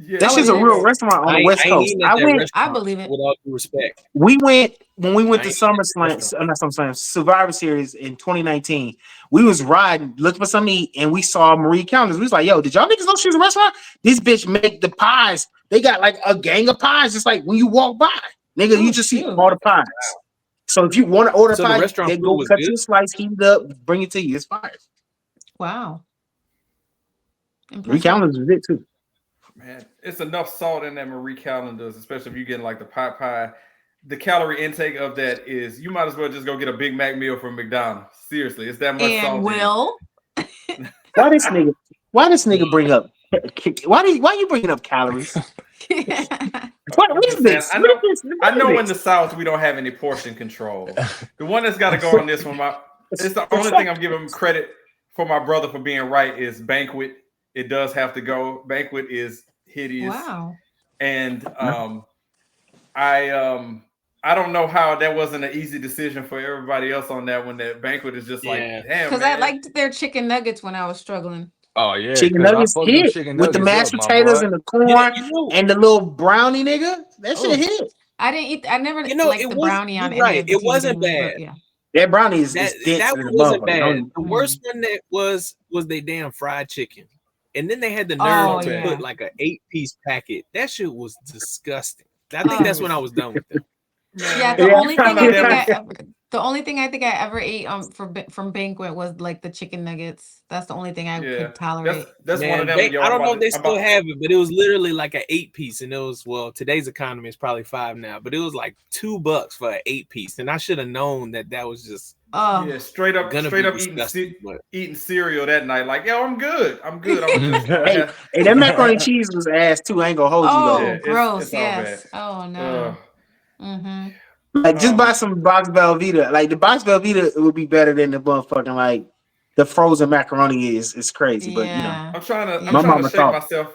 Yeah, That shit's a real restaurant on the West Coast. I believe it. With all due respect, We went when we went I to ain't eating SummerSlam, at the not SummerSlam, Survivor Series in 2019. We was riding, looking for something to eat, and we saw Marie Callender's. We was like, "Yo, did y'all niggas know she's a restaurant? This bitch make the pies. They got like a gang of pies, just like when you walk by, nigga. You just see all the pies. So if you want to order So the pie, restaurant they food go was cut good? you a slice, heat it up, bring it to you. It's fire. Wow. Marie Callender's is it too. Man, it's enough salt in that Marie Callender's, especially if you're getting like the pot pie. The calorie intake of that is you might as well just go get a Big Mac meal from McDonald's. Seriously, it's that much salt. And Will. Why this nigga bring up? Why you bringing up calories? What is this? I know in the South we don't have any portion control. The one that's got to go on this one, it's the only thing I'm giving credit for my brother for being right is Banquet. It does have to go. Banquet is hideous. Wow. And I don't know how that wasn't an easy decision for everybody else on that one. That Banquet is just like, damn. Because I liked their chicken nuggets when I was struggling. Oh yeah, chicken nuggets hit with the mashed potatoes and the corn and the little brownie, nigga. That shit hit. I didn't eat. I never liked the brownie on any of the it wasn't seasonings, bad. but yeah. That brownie is that one wasn't bad. The worst one that was they damn fried chicken, and then they had the nerve to put like an 8-piece packet. That shit was disgusting. I think that's when I was done with them. Yeah, the only thing I think I ever ate from Banquet was like the chicken nuggets. That's the only thing I could tolerate. That's one of them. I don't know if they still have it, but it was literally like an 8-piece, and it was today's economy is probably $5 now, but it was like $2 for an 8-piece, and I should have known that was just straight up eating cereal that night. Like, yo, I'm good. Hey, that macaroni and cheese was ass too. I ain't gonna hold you though. Oh, gross. Yes. Oh no. Like just buy some box Velveeta. Like the box Velveeta would be better than the motherfucking like the frozen macaroni is crazy. But you know, I'm trying to shake myself.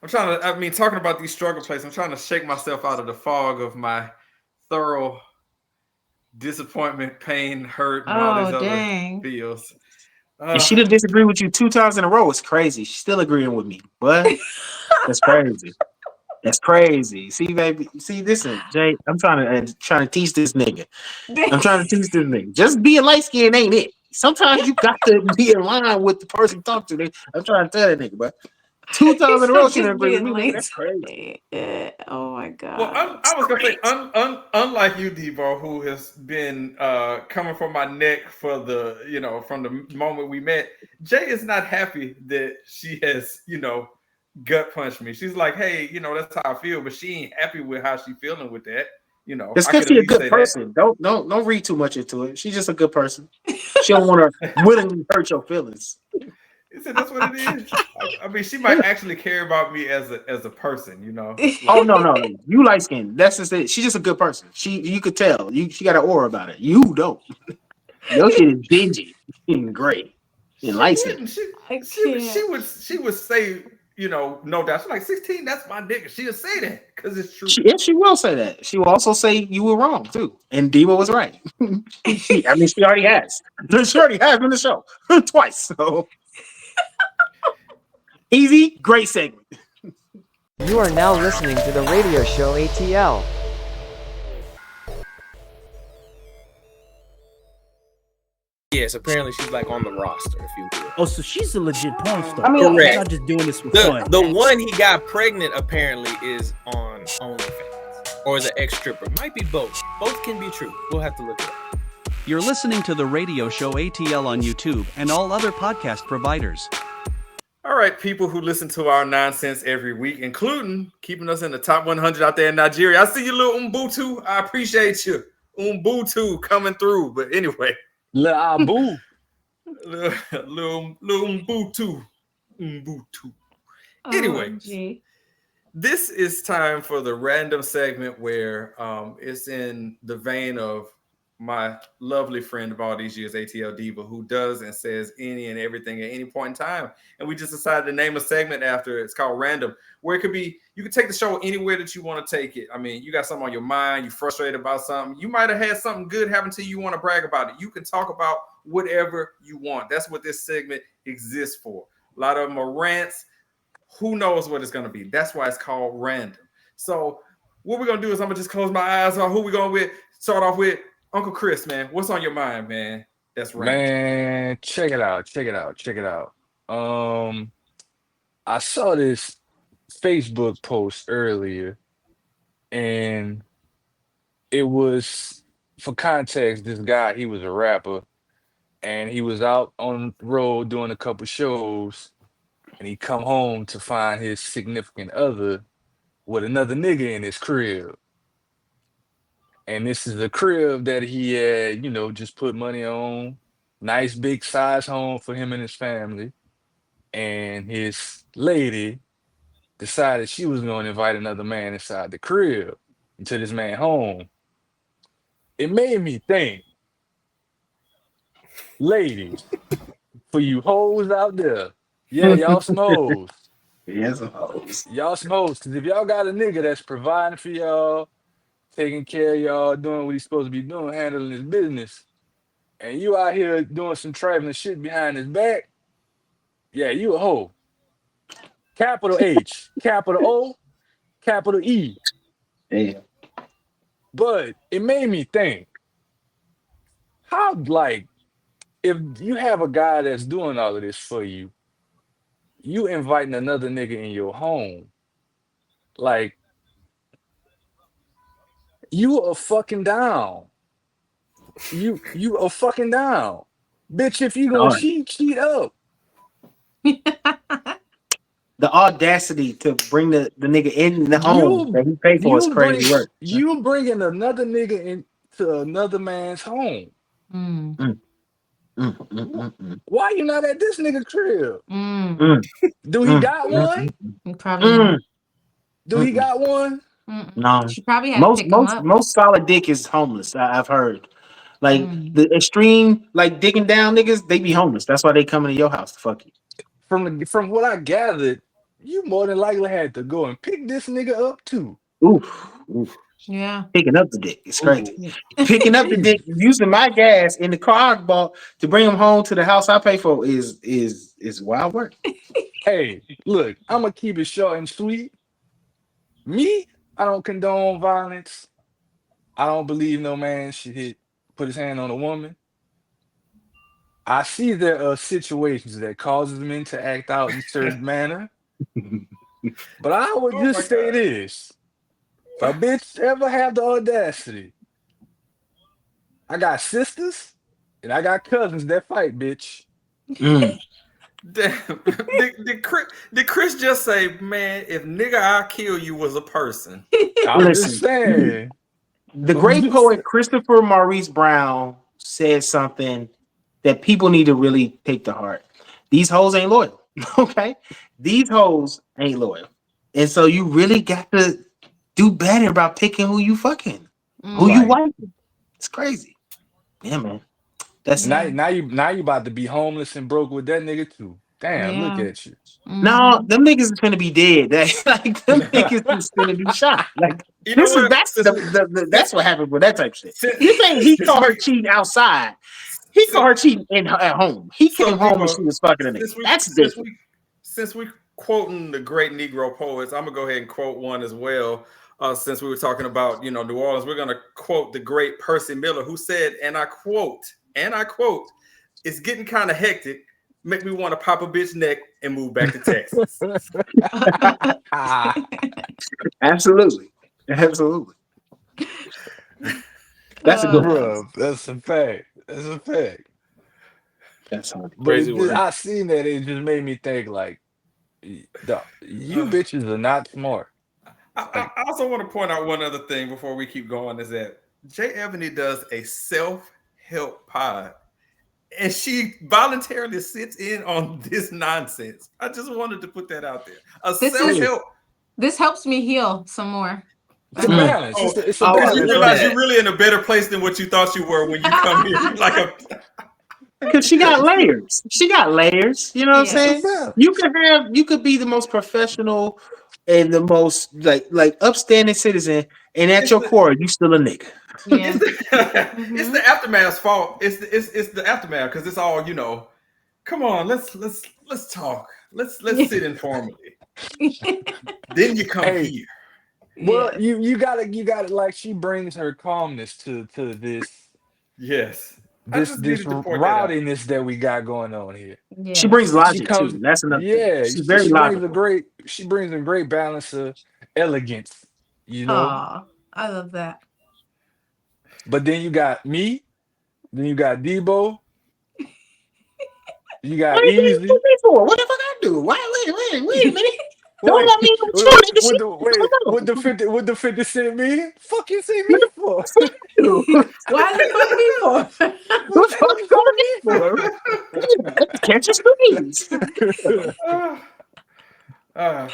Talking about these struggle places, I'm trying to shake myself out of the fog of my thorough disappointment, pain, hurt, and all these other feels. And she didn't disagree with you 2 times in a row. It's crazy. She's still agreeing with me. What? That's crazy. That's crazy. See, baby. See, listen, Jay. I'm trying to teach this nigga. I'm trying to teach this nigga. Just being light skinned ain't it. sometimes you got to be in line with the person you talk to. I'm trying to tell that nigga, but 2 times in a row she didn't agree with me. Nigga, that's crazy. Oh my Well, god. I was gonna say, unlike you, Debo, who has been coming from my neck for from the moment we met, Jay is not happy that she has, gut punched me. She's like, hey, that's how I feel, but she ain't happy with how she feeling with that. It's I because could at she's a least good say person. Don't read too much into it. She's just a good person. She don't want to willingly hurt your feelings. He said that's what it is. I mean, she might actually care about me as a person, Like, Oh no. You light skinned. That's just it. She's just a good person. You could tell. She got an aura about it. You don't. Your shit is dingy and gray and light skinned. She would say, no doubt. She's like 16, that's my nigga. She'll say that because it's true. She will say that. She will also say you were wrong too. And Debo was right. She already has. She already has in the show twice. So easy, great segment. You are now listening to the radio show ATL. Yes, apparently she's like on the roster, if you will. Oh, so she's a legit porn star. I mean, She's not just doing this for fun. The one he got pregnant apparently is on OnlyFans or is an ex-stripper. Might be both. Both can be true. We'll have to look it up. You're listening to the radio show ATL on YouTube and all other podcast providers. All right, people who listen to our nonsense every week, including keeping us in the top 100 out there in Nigeria. I see you, little Ubuntu. I appreciate you. Ubuntu coming through. But anyway. Little Abu. Little Ubuntu. Anyway, this is time for the random segment where it's in the vein of my lovely friend of all these years, ATL Diva, who does and says any and everything at any point in time. And we just decided to name a segment after it. It's called Random, where it could be, you can take the show anywhere that you want to take it. I mean, you got something on your mind, you're frustrated about something. You might have had something good happen to you, you want to brag about it. You can talk about whatever you want. That's what this segment exists for. A lot of them are rants. Who knows what it's going to be? That's why it's called Random. So what we're going to do is I'm going to just close my eyes on who we're going with. Start off with Uncle Krys, man. What's on your mind, man? That's right. Man, check it out. I saw this Facebook post earlier, and it was, for context, this guy, he was a rapper, and he was out on the road doing a couple shows, and he come home to find his significant other with another nigga in his crib. And this is a crib that he had, just put money on. Nice big size home for him and his family. And his lady decided she was going to invite another man inside the crib into this man's home. It made me think, ladies, for you hoes out there, yeah, y'all some hoes. Yeah, some hoes. Y'all some hoes. Because if y'all got a nigga that's providing for y'all, taking care of y'all, doing what he's supposed to be doing, handling his business, and you out here doing some traveling shit behind his back, yeah, you a hoe. Capital H, capital O, capital E. Yeah. But it made me think, how, if you have a guy that's doing all of this for you, you inviting another nigga in your home, you are fucking down. You are fucking down. Bitch, if you gonna cheat up. The audacity to bring the nigga in the home that he paid for is crazy work. You bringing another nigga into another man's home. Why you not at this nigga crib? Do he got one? Probably not. Do he got one? No. She probably had to pick him up. Most solid dick is homeless. I've heard. The extreme, digging down niggas, they be homeless. That's why they come into your house to fuck you. From what I gathered, you more than likely had to go and pick this nigga up too. Oof. Yeah. Picking up the dick. It's crazy. Picking up the dick, using my gas in the car I bought to bring him home to the house I pay for is wild work. Hey, look, I'm gonna keep it short and sweet. Me, I don't condone violence. I don't believe no man should put his hand on a woman. I see there are situations that causes men to act out in certain manner, but I would Oh my just say god. this: if a bitch ever have the audacity, I got sisters and I got cousins that fight, bitch. Mm. Damn. Did Chris just say, man, if nigga I kill you was a person? I'm just Listen, saying. the I'm great just poet Christopher Maurice Brown said something that people need to really take to heart. These hoes ain't loyal. Okay? These hoes ain't loyal. And so you really got to do better about picking who you fucking, who you right. wiping. It's crazy. Yeah, man. That's Now, Yeah. now you about to be homeless and broke with that nigga too. Damn, look Yeah. at you. no, Mm-hmm. them niggas is gonna be dead. Like them niggas is gonna be shot. Like You know this is what? that's what happened with that type of shit. You think he Since caught her we cheating outside? He caught her cheating at home. He so came home and she Debo, was fucking a nigga. since we That's since different. we since we quoting the great Negro poets, I'm gonna go ahead and quote one as well. Since we were talking about New Orleans, we're gonna quote the great Percy Miller, who said, and I quote, "It's getting kind of hectic. Make me want to pop a bitch neck and move back to Texas." Absolutely. Absolutely. That's a good one. Bro, that's a fact. That's a fact. That's funny. But Crazy it just, word. I seen that it just made me think like, you Uh, bitches are not smart. Like, I also want to point out one other thing before we keep going is that Jae Ebony does a self-help pod and she voluntarily sits in on this nonsense. I just wanted to put that out there. A This is self-help. this helps me heal some more. it's a Mm. balance. Oh, It's a Oh, because I you balance, love realize man. you're that. really in a better place than what you thought you were when you come here. You're like a Because she got layers. She got layers. You know what I'm It's a saying? Yes. You balance. could be the most professional and the most like upstanding citizen, and at it's your the core, you still a nigga. it's Yeah. the it's Mm-hmm. the aftermath's fault. It's the aftermath because it's all come on, let's talk. Let's sit informally. Then you come Hey, here. well, Yes. you gotta like she brings her calmness to Yes. I this just this needed to point that out. rowdiness that we got going on here. She brings Yes. She logic too. comes, That's another thing. yeah, She's very logical. she brings a great balance of elegance, you know. Oh, I love that. But then you got me, then you got Debo, you got What do you Easy. put me for? What the fuck I do? Wait a minute. Don't Wait, let me with you, nigga. Shit. with the 50 cent me? Fuck you see What me for? the fuck you? Why the fuck me for? What What the the fuck fuck you you calling me for? Yeah, catch your squeeze. Ah, ah.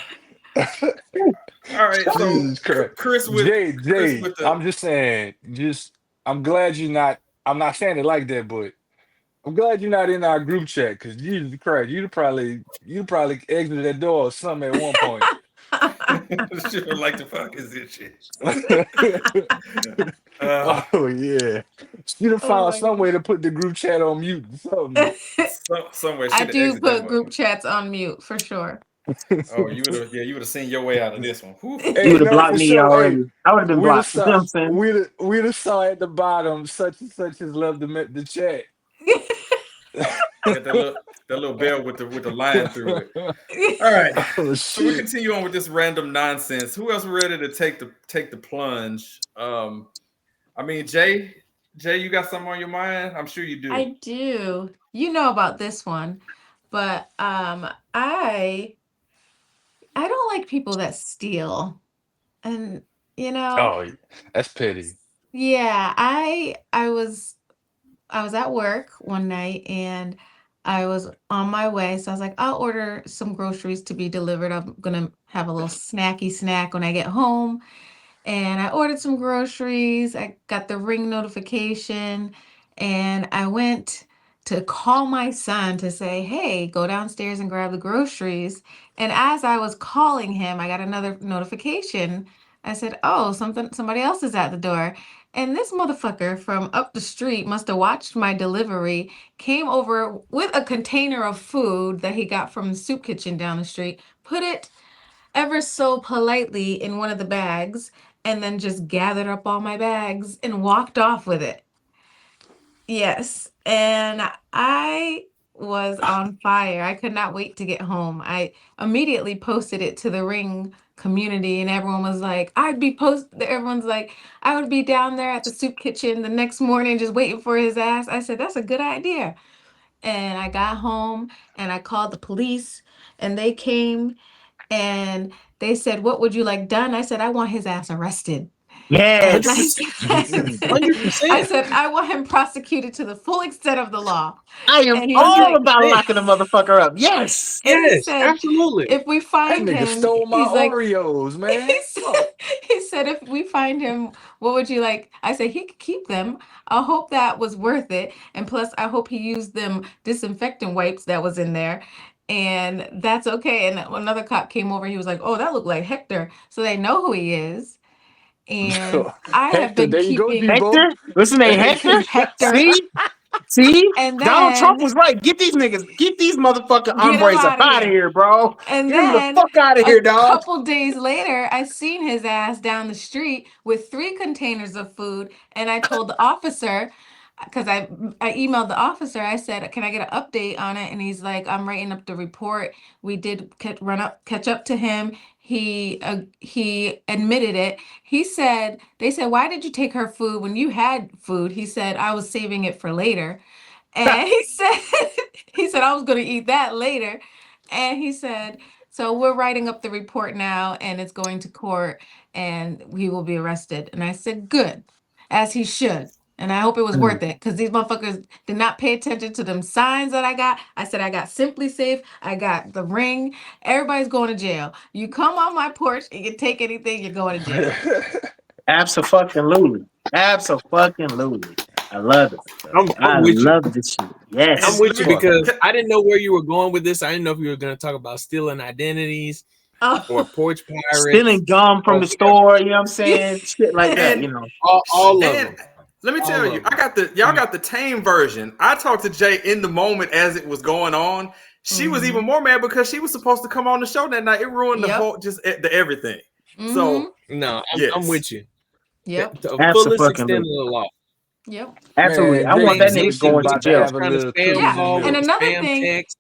All right. So Jesus Christ. Chris Jay, with the I'm just saying, I'm glad you're not, I'm not saying it like that, but I'm glad you're not in our group chat because Jesus Christ, you'd probably exit that door or something at one point. shit like the fuck is this shit? Uh, Oh yeah. You'd have Oh found my some way to put the group chat on mute or something. somewhere I should have do exit that put way. group chats on mute for sure. Oh, you would have seen your way out of this one. Whew. You Hey, would have no, blocked for me sure. Hey, already. I would have been we'd have blocked. You know saw what I'm saying? we'd have saw at the bottom such and such has loved the chat. Got that little bell with the line through it. All right. Oh So we shit. continue on with this random nonsense. Who else ready to take the plunge? I mean, Jay, you got something on your mind? I'm sure you do. I do. You know about this one, but I don't like people that steal. And you know, Oh, that's petty. yeah, I was at work one night and I was on my way. So I was like, I'll order some groceries to be delivered. I'm gonna have a little snacky snack when I get home. And I ordered some groceries. I got the ring notification and I went to call my son to say, hey, go downstairs and grab the groceries. And as I was calling him, I got another notification. I said, oh, somebody else is at the door. And this motherfucker from up the street must have watched my delivery, came over with a container of food that he got from the soup kitchen down the street, put it ever so politely in one of the bags, and then just gathered up all my bags and walked off with it. Yes, and I was on fire. I could not wait to get home. I immediately posted it to the Ring community, and everyone was like, everyone's like, I would be down there at the soup kitchen the next morning just waiting for his ass. I said, that's a good idea. And I got home and I called the police, and they came and they said, what would you like done? I said, I want his ass arrested. And I 100%. said, 100%. I want him prosecuted to the full extent of the law. I am And he was all like, about locking the motherfucker up. Yes. and he Yes, said, absolutely. if we That find nigga him, stole my he's like, Oreos, man. he said, if we find him, what would you like? I said, he could keep them. I hope that was worth it. And plus, I hope he used them disinfectant wipes that was in there. And that's okay. And another cop came over. He was like, oh, that looked like Hector. So they know who he is. And I have Hector, been there you go, keeping Debo. Hector? What's his name? Hector? Hector. See? And Donald Trump then was right. Get these motherfucking get him hombres up out of out of here. here, bro. And Get him the then fuck out of here, a dog. couple days later, I seen his ass down the street with 3 containers of food. And I told the officer, because I emailed the officer, I said, can I get an update on it? And he's like, I'm writing up the report. We did catch up to him. He admitted it. They said, why did you take her food when you had food? He said, I was saving it for later. And he said, I was going to eat that later. And he said, so we're writing up the report now and it's going to court and he will be arrested. And I said, good, as he should. And I hope it was worth it because these motherfuckers did not pay attention to them signs that I got. I said, I got Simply Safe. I got the Ring. Everybody's going to jail. You come on my porch and you take anything, you're going to jail. Absolutely. Absolutely. I love it. I'm with you. love this shit. Yes. I'm with you because I didn't know where you were going with this. I didn't know if you were going to talk about stealing identities or porch pirates. Stealing gum from the store, you know what I'm saying? Shit like that, you know. All of them. Let me tell you, y'all got the tame version. I talked to Jay in the moment as it was going on. She was even more mad because she was supposed to come on the show that night. It ruined the whole, just the everything. So no, yes. I'm with you. Yep. The fullest extent of the law. Yep. Absolutely. Man, I want that Jay nigga going to about jail. have a little cookies And another spam thing, text.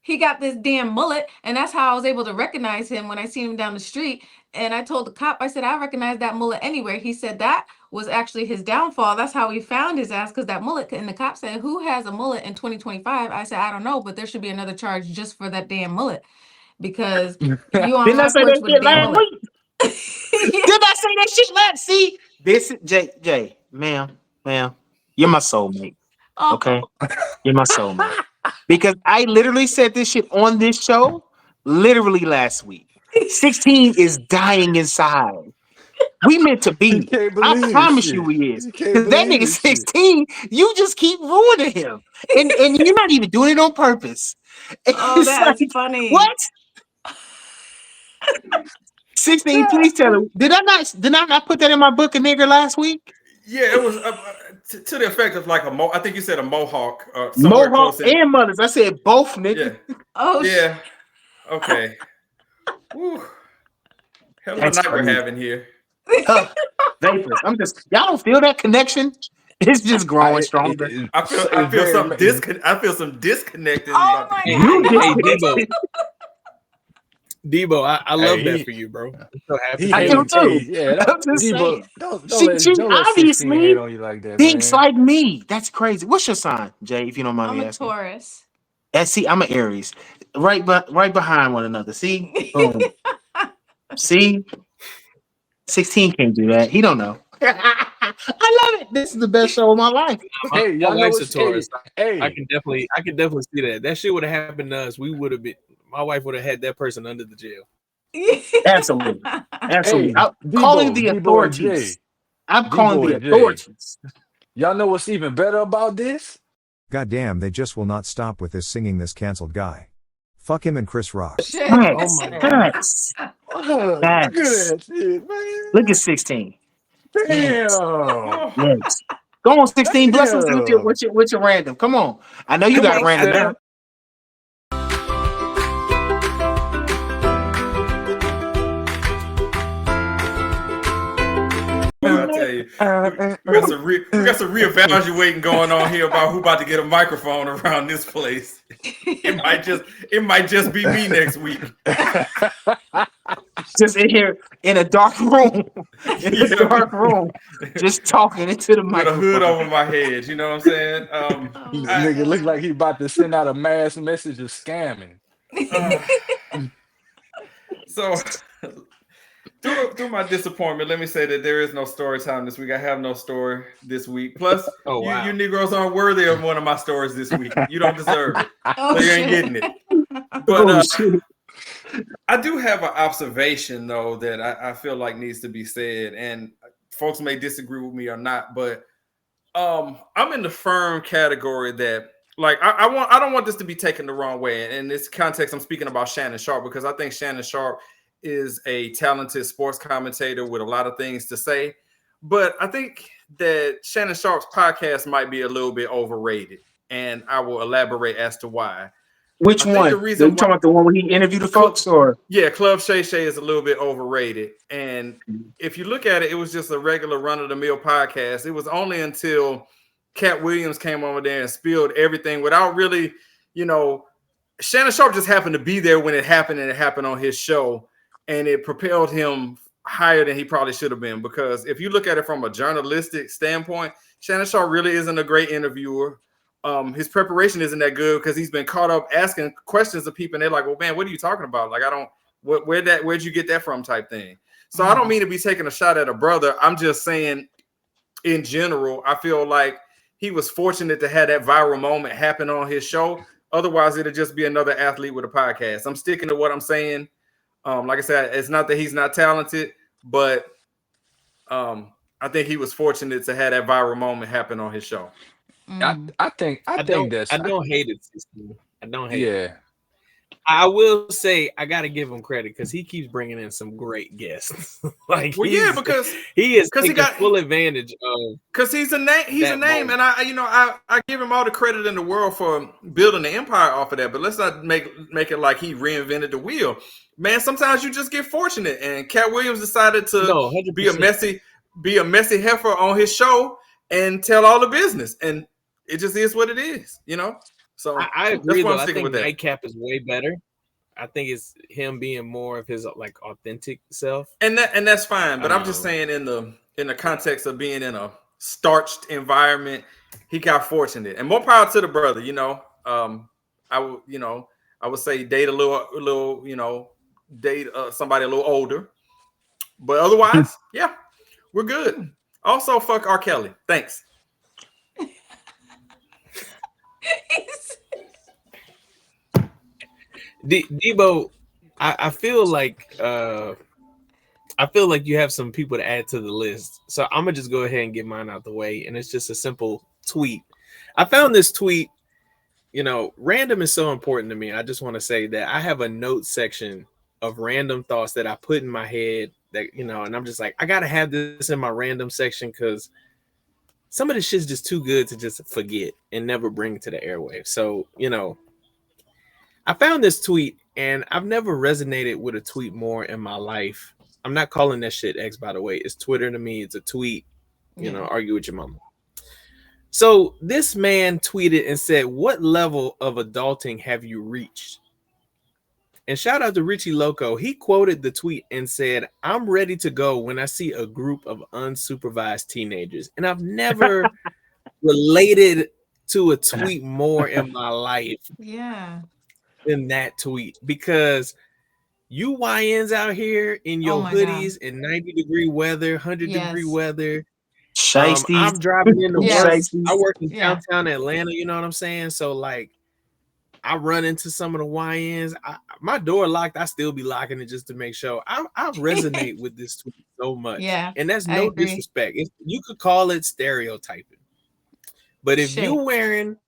he got this damn mullet, and that's how I was able to recognize him when I seen him down the street. And I told the cop, I said, I recognize that mullet anywhere. He said that was actually his downfall. That's how we found his ass, because that mullet. And the cop said, who has a mullet in 2025? I said, I don't know, but there should be another charge just for that damn mullet, because you on Didn't I my say porch that with a shit damn last mullet. week? Did I say that shit last? See, this Jay, ma'am, you're my soulmate. Okay, you're my soulmate. Because I literally said this shit on this show literally last week. 16 is dying inside. We meant to be. I promise you we is. Because that nigga 16, you just keep ruining him. And you're not even doing it on purpose. Oh, It's that's like, funny. what? 16, please tell him. Did I not put that in my book of nigger last week? Yeah, it was to the effect of like I think you said a mohawk. Mohawk and mothers. I said both, nigga. Yeah. Oh, yeah. Okay. Woo. Hell of a That's night we're crazy. having here. Vapors. Y'all don't feel that connection? It's just growing stronger. I feel some disconnected. Oh my Hey, Debo, I love that for you, bro. I'm so happy. I do too. I'm just saying. Don't She let 16 obviously hate on you like that, thinks man. like me. That's crazy. What's your sign, Jay? If you don't mind I'm me a asking. Taurus. See, I'm an Aries. Right behind one another. See, boom. See, 16 can't do that. He don't know. I love it. This is the best show of my life. Hey, My y'all know wife's a what's Taurus. hey. I can definitely see that. That shit would have happened to us. We would have been. My wife would have had that person under the jail. Absolutely. Hey, I'm calling the authorities. I'm calling the authorities. Y'all know what's even better about this? Goddamn, they just will not stop with this singing this canceled guy. Fuck him and Chris Rock. Facts. Look at that shit, man. Look at 16. Damn. Yes. Go on, 16. Bless us with your random. Come on. I know you got a random now. I tell you, shit. We got some reevaluating going on here about who about to get a microphone around this place. It might just be me next week. Just in here in a dark room, just talking into the microphone with a hood over my head. You know what I'm saying? Nigga look like he about to send out a mass message of scamming. So through my disappointment, let me say that there is no story time this week. I have no story this week. Plus, you Negroes aren't worthy of one of my stories this week. You don't deserve it. So you ain't getting it. But I do have an observation though that I feel like needs to be said, and folks may disagree with me or not, but I'm in the firm category that like I don't want this to be taken the wrong way. In this context, I'm speaking about Shannon Sharpe because I think Shannon Sharpe is a talented sports commentator with a lot of things to say. But I think that Shannon Sharpe's podcast might be a little bit overrated, and I will elaborate as to why. Which one? You talking about the one where he interviewed the folks, or Club Shay Shay is a little bit overrated. And if you look at it, it was just a regular run-of-the-mill podcast. It was only until Cat Williams came over there and spilled everything without really, Shannon Sharpe just happened to be there when it happened, and it happened on his show, and it propelled him higher than he probably should have been. Because if you look at it from a journalistic standpoint, Shannon Sharpe really isn't a great interviewer. His preparation isn't that good because he's been caught up asking questions of people, and they're like, "Well, man, what are you talking about? Like, where'd you get that from?" type thing. So I don't mean to be taking a shot at a brother. I'm just saying, in general, I feel like he was fortunate to have that viral moment happen on his show. Otherwise, it'd just be another athlete with a podcast. I'm sticking to what I'm saying. Like I said, it's not that he's not talented, but I think he was fortunate to have that viral moment happen on his show. I don't hate it. I don't hate it. I will say I got to give him credit because he keeps bringing in some great guests. Because he is taking full advantage of because he's a name. He's a name, moment. And I give him all the credit in the world for building the empire off of that. But let's not make it like he reinvented the wheel. Man, sometimes you just get fortunate, and Cat Williams decided to be a messy heifer on his show and tell all the business, and it just is what it is, So I agree. Though. I think Nightcap is way better. I think it's him being more of his like authentic self, and that's fine. But I'm just saying, in the context of being in a starched environment, he got fortunate, and more power to the brother. I would say date a little, date somebody a little older, but otherwise, yeah, we're good. Also, fuck R. Kelly. Thanks. Debo, I feel like you have some people to add to the list, so I'm gonna just go ahead and get mine out the way, and it's just a simple tweet. I found this tweet. Random is so important to me. I just want to say that I have a note section of random thoughts that I put in my head that and I'm just like, I gotta have this in my random section because some of this shit's just too good to just forget and never bring to the airwaves. So, I found this tweet and I've never resonated with a tweet more in my life. I'm not calling that shit X, by the way. It's Twitter to me. It's a tweet, argue with your mama. So this man tweeted and said, "What level of adulting have you reached?" And shout out to Richie Loco. He quoted the tweet and said, "I'm ready to go when I see a group of unsupervised teenagers." And I've never related to a tweet more in my life than that tweet, because you YNs out here in your hoodies in 90-degree weather, 100-degree weather. I'm driving in the work. I work in downtown Atlanta, you know what I'm saying? So like I run into some of the YNs. My door locked. I still be locking it just to make sure. I resonate with this tweet so much. Yeah, and that's no disrespect. You could call it stereotyping. But if you're wearing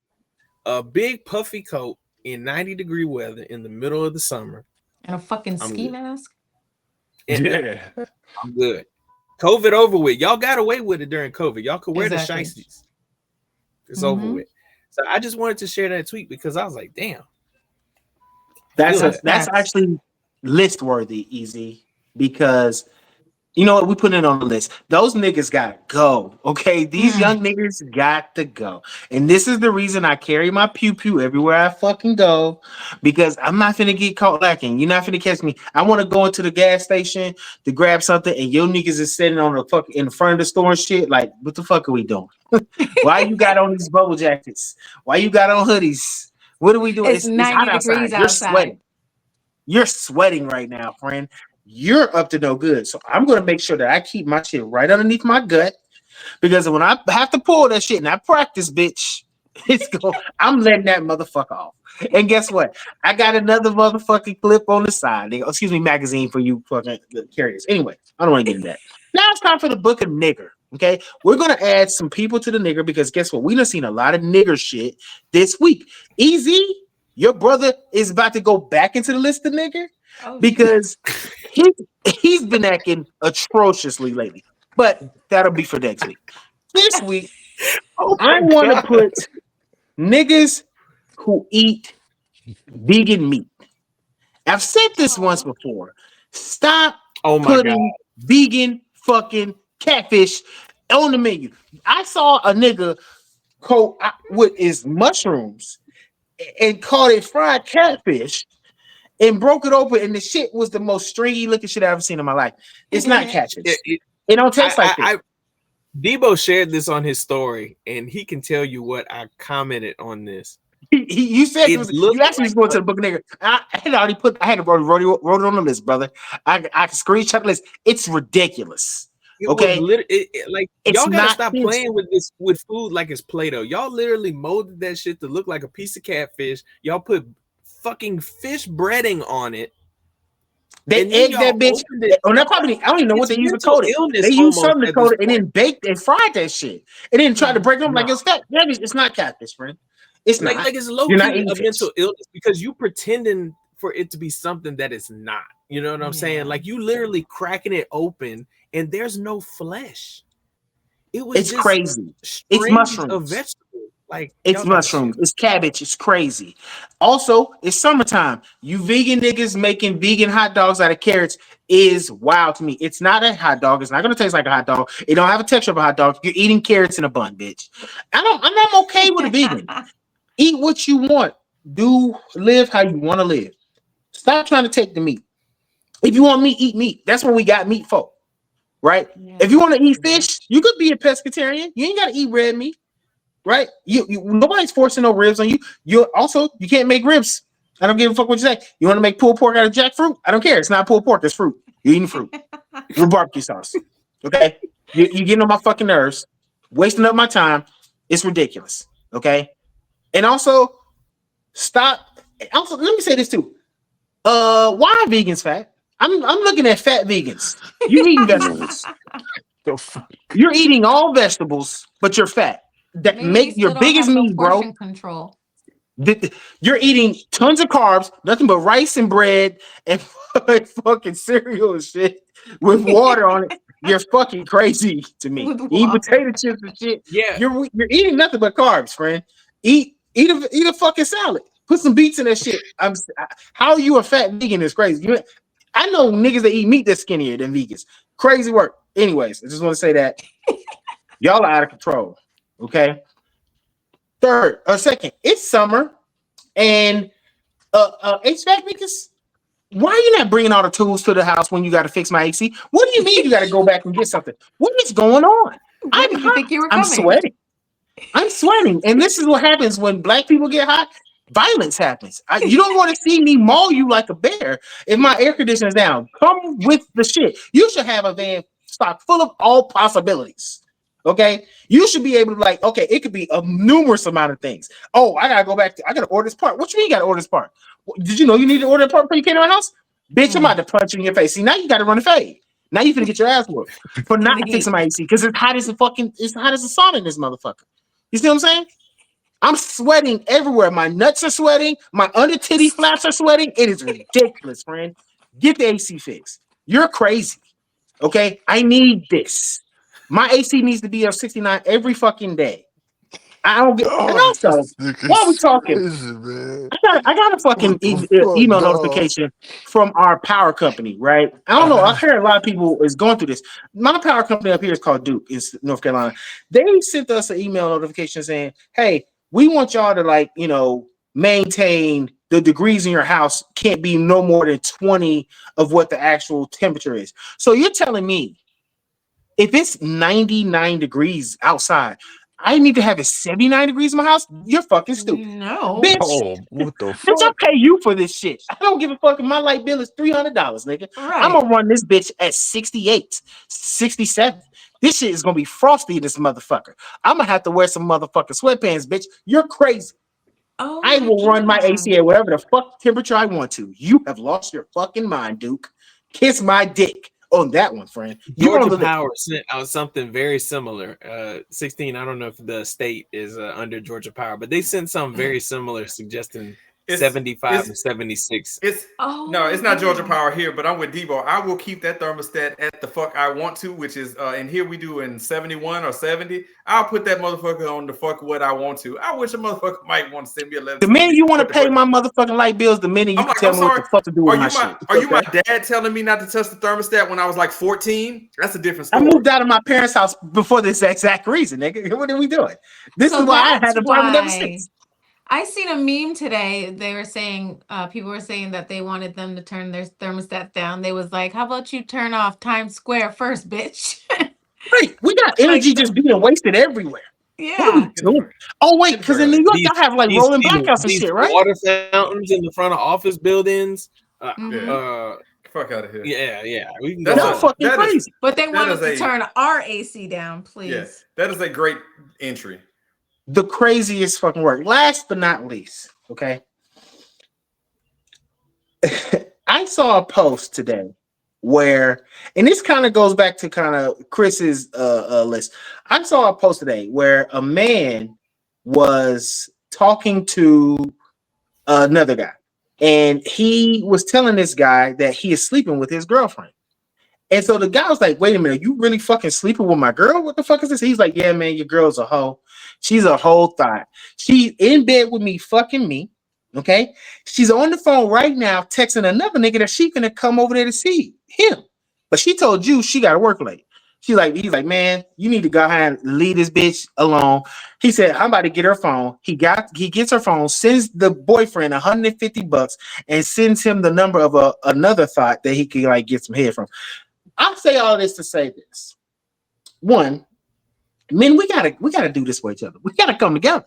a big puffy coat in 90-degree weather in the middle of the summer and a fucking ski mask, I'm good. COVID over with. Y'all got away with it during COVID. Y'all could wear the shiesties. It's over with. So I just wanted to share that tweet because I was like, damn. That's actually list worthy, Easy, because You know what? We put it on the list. Those niggas gotta go. Okay, these young niggas got to go. And this is the reason I carry my pew pew everywhere I fucking go, because I'm not finna get caught lacking. You're not finna catch me. I want to go into the gas station to grab something, and your niggas is sitting on the fuck in front of the store and shit. Like, what the fuck are we doing? Why you got on these bubble jackets? Why you got on hoodies? What are we doing? It's It's 90 hot degrees outside. You're outside. sweating. You're sweating right now, friend. You're up to no good. So I'm gonna make sure that I keep my shit right underneath my gut, because when I have to pull that shit and I practice, bitch, I'm letting that motherfucker off. And guess what? I got another motherfucking clip on the side. Excuse me, magazine for you fucking carriers. Anyway, I don't want to get into that. Now it's time for the book of nigger. Okay, we're gonna add some people to the nigger, because guess what? We done seen a lot of nigger shit this week. Easy, your brother is about to go back into the list of nigger because he's been acting atrociously lately. But that'll be for next week. This week, I want to put niggas who eat vegan meat. I've said this once before. Stop putting vegan fucking catfish on the menu. I saw a nigga with his mushrooms and called it fried catfish and broke it open, and the shit was the most stringy looking shit I've ever seen in my life. It's not catfish. It don't taste like this. Debo shared this on his story, and he can tell you what I commented on this. You said you actually was going to the book of nigger. I had already wrote it on the list, brother. I screenshot the list. It's ridiculous. Okay, y'all gotta stop playing with food like it's Play-Doh. Y'all literally molded that shit to look like a piece of catfish. Y'all put fucking fish breading on it. They egged that bitch. I don't even know what they used to coat it. They used something to coat it and then baked and fried that shit, and then tried to break them like it's fat. It's not catfish, friend. It's not. Like it's low key a mental illness, because you pretending for it to be something that it's not. You know what I'm saying? Like you literally cracking it open and there's no flesh. It's just crazy. It's mushrooms. Of vegetable. Like it's mushrooms. It's cabbage. It's crazy. Also, it's summertime. You vegan niggas making vegan hot dogs out of carrots is wild to me. It's not a hot dog. It's not gonna taste like a hot dog. It don't have a texture of a hot dog. You're eating carrots in a bun, bitch. I'm okay with a vegan. Eat what you want. Live how you want to live. Stop trying to take the meat. If you want meat, eat meat. That's what we got meat for, right? Yeah. If you want to eat fish, you could be a pescatarian. You ain't got to eat red meat, right? Nobody's forcing no ribs on you. You can't make ribs. I don't give a fuck what you say. You want to make pulled pork out of jackfruit? I don't care. It's not pulled pork. It's fruit. You're eating fruit with barbecue sauce. Okay, you're getting on my fucking nerves, wasting up my time. It's ridiculous. Okay. And also, stop. Also, let me say this too. Why are vegans fat? I'm looking at fat vegans. You're eating vegetables. You're eating all vegetables, but you're fat. That make your biggest meat, bro. Control. You're eating tons of carbs, nothing but rice and bread and fucking cereal and shit with water on it. You're fucking crazy to me. Eat potato chips and shit. Yeah, you're eating nothing but carbs, friend. Eat a fucking salad. Put some beets in that shit. How are you a fat vegan is crazy. I know niggas that eat meat that's skinnier than vegans. Crazy work. Anyways, I just want to say that y'all are out of control. Okay. Second, it's summer, and HVAC niggas, why are you not bringing all the tools to the house when you got to fix my AC? What do you mean you got to go back and get something? What is going on? I'm sweating. I'm sweating, and this is what happens when black people get hot. Violence happens. You don't want to see me maul you like a bear if my air conditioner's down. Come with the shit. You should have a van stocked full of all possibilities. Okay, you should be able to okay, it could be a numerous amount of things. Oh, I gotta order this part. What you mean you gotta order this part? Did you know you need to order a part before you came to my house? Bitch, I'm about to punch you in your face. See, now you gotta run a fade. Now you finna get your ass whooped for not fixing my AC because it's hot as a sauna in this motherfucker. You see what I'm saying? I'm sweating everywhere. My nuts are sweating. My under titty flaps are sweating. It is ridiculous, friend. Get the AC fixed. You're crazy. Okay, I need this. My AC needs to be at 69 every fucking day. I don't get. And Oh, also, this nigga while we is talking, crazy, man. I got a fucking What the fuck, email dog? notification from our power company, right? I don't know. I heard a lot of people is going through this. My power company up here is called Duke, it's North Carolina. They sent us an email notification saying, "Hey, we want y'all to maintain the degrees in your house can't be no more than 20 of what the actual temperature is." So you're telling me if it's 99 degrees outside, I need to have it 79 degrees in my house? You're fucking stupid. No. Bitch, Oh, what the bitch, I fuck? pay you for this shit. I don't give a fuck if my light bill is $300, nigga. Right. I'm gonna run this bitch at 68, 67. This shit is gonna be frosty in this motherfucker. I'm gonna have to wear some motherfucking sweatpants, bitch. You're crazy. Oh I my will run my God. AC at whatever the fuck temperature I want to. You have lost your fucking mind, Duke. Kiss my dick on that one, friend. You Georgia on the Power sent out something very similar. 16. I don't know if the state is under Georgia Power, but they sent something very similar, suggesting 75 and 76. It's no, it's not Georgia Power here, but I'm with Debo. I will keep that thermostat at the fuck I want to, which is and here we do in 71 or 70. I'll put that motherfucker on the fuck what I want to. I wish a motherfucker might want to send me a letter. The minute you want to pay my motherfucking light bills, the minute you can tell me what the fuck to do with my shit. Are you my dad telling me not to touch the thermostat when I was like 14? That's a different I story. moved out of my parents' house before this exact reason, nigga. What are we doing? This is why I had the problem ever since. I seen a meme today. They were saying, people were saying that they wanted them to turn their thermostat down. They was like, "How about you turn off Times Square first, bitch?" Right, we got energy just being wasted everywhere. Yeah. What are we doing? Oh wait, because in New York y'all have like rolling blackouts and these shit, right? water fountains in the front of office buildings. Fuck out of here. Yeah. We can That's fucking crazy. But they that wanted is to a- turn our AC down, please. Yes, that is a great entry. The craziest fucking work. Last but not least, okay. I saw a post today where, and this kind of goes back to kind of Chris's list. I saw a post today where a man was talking to another guy, and he was telling this guy that he is sleeping with his girlfriend. And so the guy was like, "Wait a minute, you really fucking sleeping with my girl? What the fuck is this?" He's like, "Yeah, man, your girl's a hoe. She's a whole thought. She's in bed with me, fucking me. Okay, she's on the phone right now, texting another nigga that she gonna come over there to see him. But she told you she got to work late. He's like, man, you need to go ahead and leave this bitch alone." He said, "I'm about to get her phone." He gets her phone, sends the boyfriend $150 and sends him the number of another thought that he can like get some head from. I'll say all this to say this. One, men, we gotta do this for each other. We gotta come together.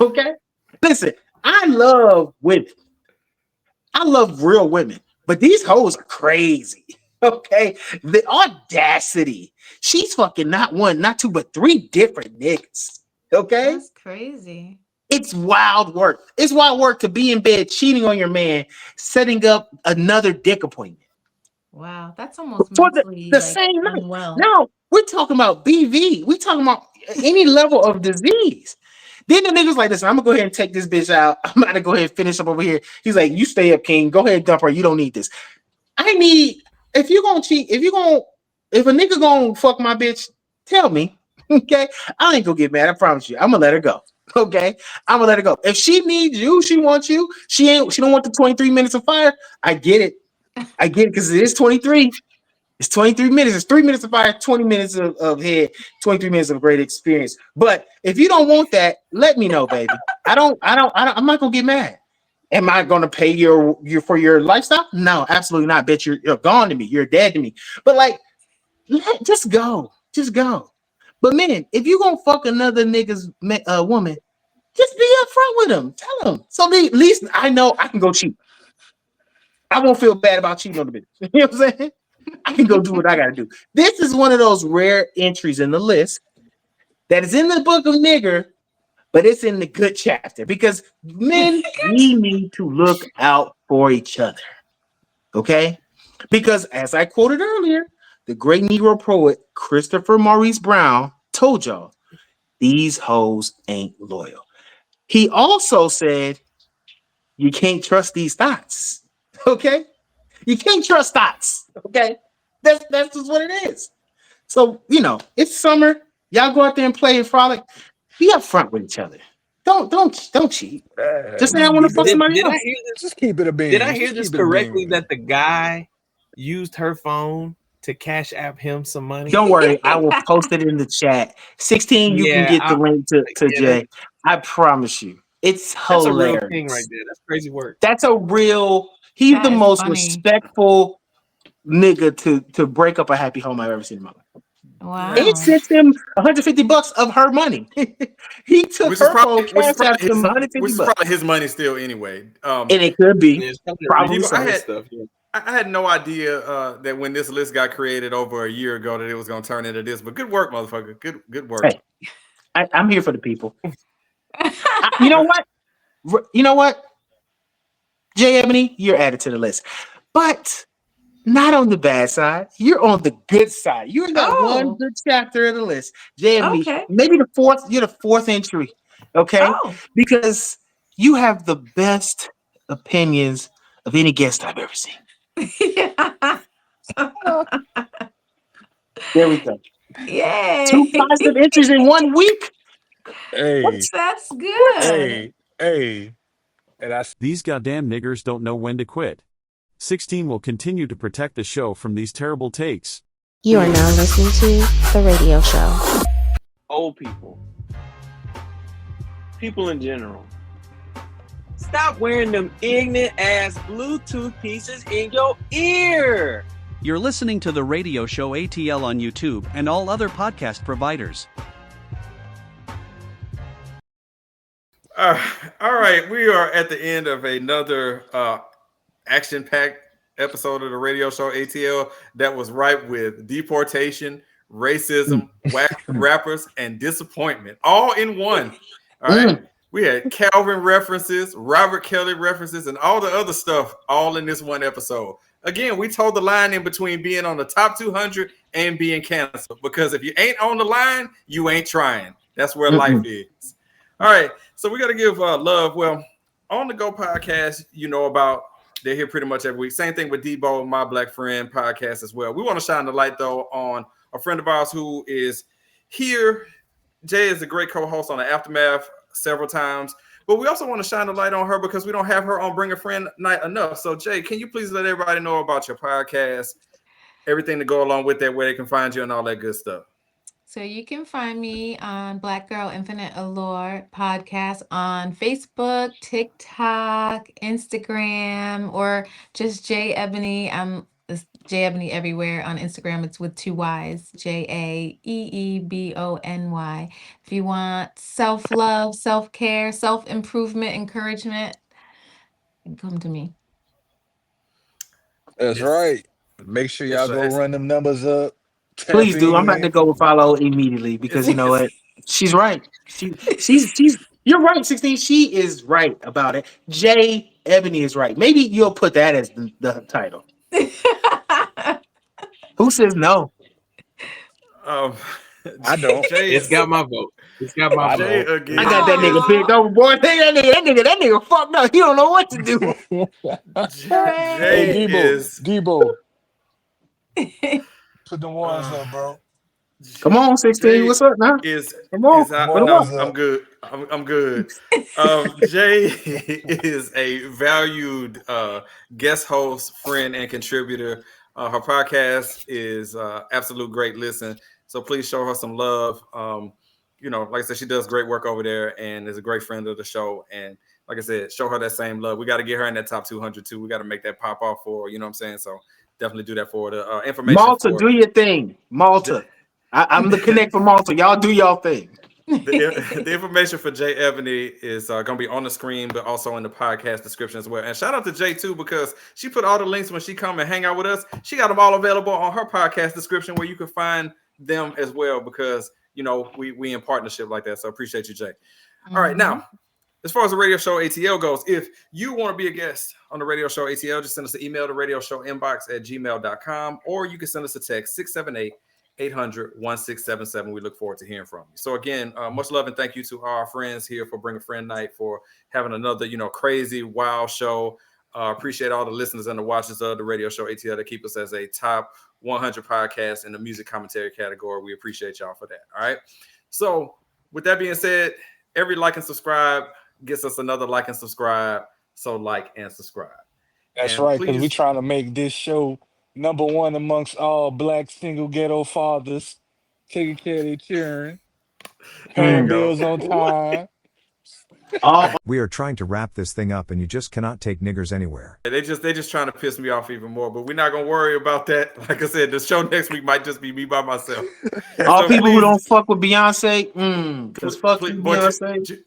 Okay? Listen, I love women. I love real women, but these hoes are crazy. Okay? The audacity. She's fucking not one, not two, but three different niggas. Okay? That's crazy. It's wild work. It's wild work to be in bed cheating on your man, setting up another dick appointment. Wow, that's almost For mentally the like, same night. unwell. No, we're talking about BV. We're talking about any level of disease. Then the nigga's like, "Listen, I'm gonna go ahead and take this bitch out. I'm gonna go ahead and finish up over here." He's like, "You stay up, King. Go ahead and dump her. You don't need this." If you're gonna cheat, if a nigga gonna fuck my bitch, tell me. Okay, I ain't gonna get mad. I promise you. I'm gonna let her go. Okay, I'm gonna let her go. If she needs you, she wants you. She don't want the 23 minutes of fire. I get it because it is 23. It's 23 minutes. It's 3 minutes of fire, 20 minutes of head, 23 minutes of great experience. But if you don't want that, let me know, baby. I'm not gonna get mad. Am I gonna pay your for your lifestyle? No, absolutely not. Bitch, you're gone to me. You're dead to me. But like, just go. But man, if you gonna fuck another nigga's woman, just be upfront with him. Tell him. So at least I know I can go cheat. I won't feel bad about cheating on the bitch. You know what I'm saying? I can go do what I gotta do. This is one of those rare entries in the list that is in the book of nigger, but it's in the good chapter because men, we need to look out for each other. Okay? Because as I quoted earlier, the great Negro poet Christopher Maurice Brown told y'all, these hoes ain't loyal. He also said, you can't trust these thoughts. Okay? You can't trust thoughts. Okay? That's just what it is. So, it's summer. Y'all go out there and play and frolic. be upfront with each other. Don't cheat. Just say I want to fuck somebody Did I else. hear this? Just keep it a bean. Did I hear Just this keep it a bean correctly with me. that the guy used her phone to cash app him some money? Don't worry, I will post it in the chat. 16, you can Yeah, get the link to yeah, Jay. I promise you. It's that's a real hilarious. king right there. That's crazy work. That's a real, he's That the is most funny. respectful nigga to break up a happy home I've ever seen in my life. Wow. It sent him $150 of her money. He took her phone, cash out him $150. Probably his money still anyway. And it could be. Yeah, it's probably Probably Debo, so. I had stuff. Yeah. I had no idea that when this list got created over a year ago that it was going to turn into this. But good work, motherfucker. Good work. Hey, I'm here for the people. You know what? You know what? Jae Ebony, you're added to the list. But not on the bad side. You're on the good side. You're in that one good chapter of the list. Jae Ebony, Okay. maybe you're the fourth entry. Okay? Oh. Because you have the best opinions of any guest I've ever seen. There we go. Yay. 2 positive entries in 1 week. Hey, That's good. hey. And These goddamn niggers don't know when to quit. 16 will continue to protect the show from these terrible takes. You are now listening to The Radio Show. Old people. People in general. Stop wearing them ignorant ass Bluetooth pieces in your ear. You're listening to the radio show ATL on YouTube and all other podcast providers. All right, we are at the end of another action-packed episode of the radio show ATL that was ripe with deportation, racism, whack rappers, and disappointment, all in one. All right, we had Calvin references, Robert Kelly references, and all the other stuff all in this one episode. Again, we told the line in between being on the top 200 and being canceled, because if you ain't on the line, you ain't trying. That's where life is. All right, so we got to give love. Well, On The Go podcast, you know about. They're here pretty much every week. Same thing with Debo, My Black Friend podcast as well. We want to shine the light, though, on a friend of ours who is here. Jay is a great co-host on the Aftermath several times. But we also want to shine the light on her because we don't have her on Bring a Friend Night enough. So, Jay, can you please let everybody know about your podcast, everything to go along with that, where they can find you and all that good stuff? So you can find me on Black Girl Infinite Allure podcast on Facebook, TikTok, Instagram, or just Jae Ebony. It's Jae Ebony everywhere. On Instagram, it's with 2 Y's, JAEEBONY. If you want self-love, self-care, self-improvement, encouragement, come to me. that's right. Make sure y'all go run them numbers up. Please do. I'm about to go follow immediately because you know what? She's right. She's you're right, 16. She is right about it. Jae Ebony is right. Maybe you'll put that as the title. Who says no? I don't. It's got my vote. It's got my vote. Again. I got that nigga picked over, boy. That nigga fucked up. He don't know what to do. Jay Debo. Put the ones up, bro. Come on, 16. What's up now? Come on. I'm good. I'm good. Jay is a valued guest host, friend, and contributor. Her podcast is absolute great listen. So please show her some love. You know, like I said, she does great work over there and is a great friend of the show. And like I said, show her that same love. We got to get her in that top 200 too. We got to make that pop off for her. You know what I'm saying? So definitely do that for the information. Malta, do your thing. Malta. I'm the connect for Malta. Y'all do y'all thing. The information for Jae Ebony is going to be on the screen, but also in the podcast description as well. And shout out to Jay too, because she put all the links when she come and hang out with us. She got them all available on her podcast description where you can find them as well, because you know we in partnership like that. So appreciate you, Jay. All right, now as far as the radio show ATL goes, if you want to be a guest on the radio show ATL, just send us an email to radioshowinbox@gmail.com, or you can send us a text 678-800-1677. We look forward to hearing from you. So again, much love and thank you to our friends here for Bring a Friend Night for having another, crazy, wild show. Appreciate all the listeners and the watchers of the radio show ATL that keep us as a top 100 podcast in the music commentary category. We appreciate y'all for that. All right. So with that being said, every like and subscribe gets us another like and subscribe. So like and subscribe. That's And right, because we please, trying to make this show #1 amongst all black single ghetto fathers, taking care of their children, paying bills on time. We are trying to wrap this thing up and you just cannot take niggers anywhere. they just trying to piss me off even more. But we're not gonna worry about that. Like I said, the show next week might just be me by myself. All So people who please, don't fuck with Beyonce, because fuck you, Beyonce.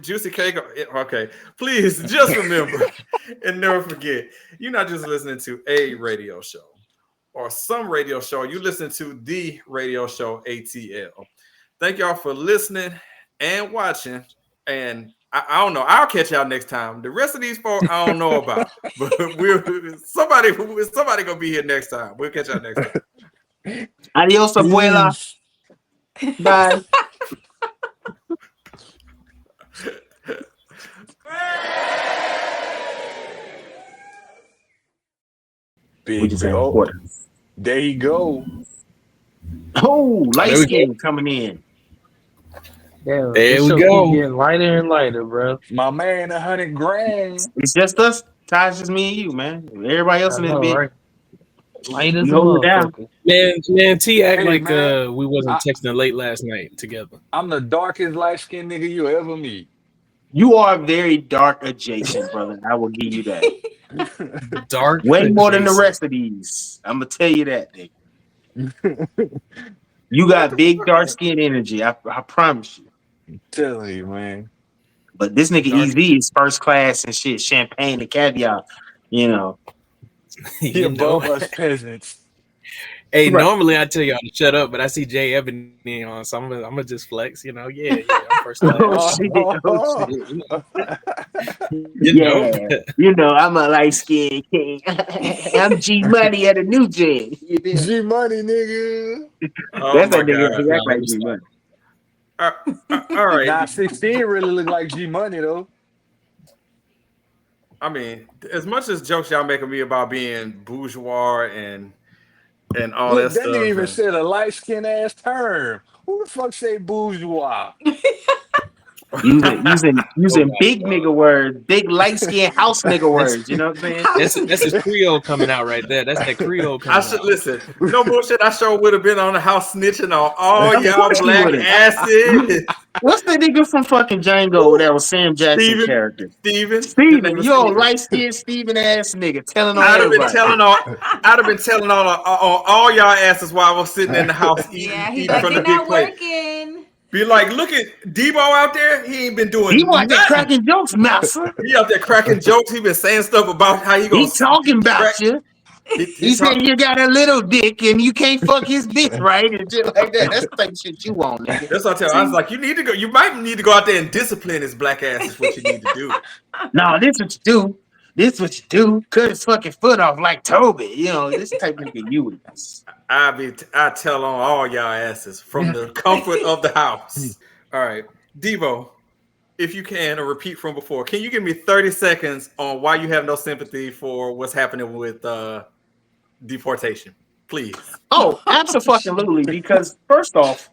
Juicy Cake. Okay, please just remember and never forget, you're not just listening to a radio show or some radio show. You listen to the radio show ATL. Thank y'all for listening and watching. And I don't know. I'll catch y'all next time. The rest of these folks I don't know about, but somebody gonna be here next time. We'll catch y'all next time. Adios, abuela. Bye. Big Debo. There you go. Oh, light skin coming in. There we go. Getting lighter and lighter, bro. My man, 100 grand. It's just us. Ty's just me and you, man. Everybody else in this bitch. Right? Light as a hold it down. Man, T act Hey, like man, we wasn't texting late last night together. I'm the darkest light-skinned nigga you ever meet. You are very dark adjacent, brother. I will give you that. Dark way more than the adjacent. rest of these. I'm gonna tell you that, nigga. You got big dark skin energy. I promise you. I'm telling you, man. But this nigga EZ is first class and shit, champagne and caviar. You know. He above us peasants. Hey, Right. normally I tell y'all to shut up, but I see Jae Ebony on, so I'm gonna just flex. You know, yeah, I'm first class. Oh, shit. know? You know, I'm a light skinned king. I'm G Money at a new gen. G Money, nigga. That's that nigga. He act like G Money. All right. Nah, 16 really look like G Money though. I mean, as much as jokes y'all making me about being bourgeois and all Look, that stuff. didn't even said a light skin ass term. Who the fuck say bourgeois? Using big nigga words, big light skin house nigga words. You know what I'm saying? That's his Creole coming out right there. That's that Creole coming out. Listen. No bullshit. I sure would have been on the house snitching on all Of y'all course you black would've. asses. What's the nigga from fucking Django that was Sam Jackson character? Steven, yo, light skinned Steven ass nigga telling on I'd have been everybody. telling on all y'all asses while I was sitting in the house eating, Yeah, he's eating like, from they're the big not plate. working. Be like, look at Debo out there. He ain't been doing He out there nothing. cracking jokes, master. He out there cracking jokes. He been saying stuff about how he gonna He talking about you. He said you got a little dick and you can't fuck his bitch, right? And shit like that. That's the type of shit you want, nigga. That's what I tell him. I was like, you need to go. You might need to go out there and discipline his black ass. Is what you need to do. No, this what you do. This what you do. Cut his fucking foot off like Toby. You know, this type of nigga you is. I tell on all y'all asses from the comfort of the house. All right, Debo, if you can, or repeat from before, can you give me 30 seconds on why you have no sympathy for what's happening with deportation, please? Oh, absolutely. Because first off,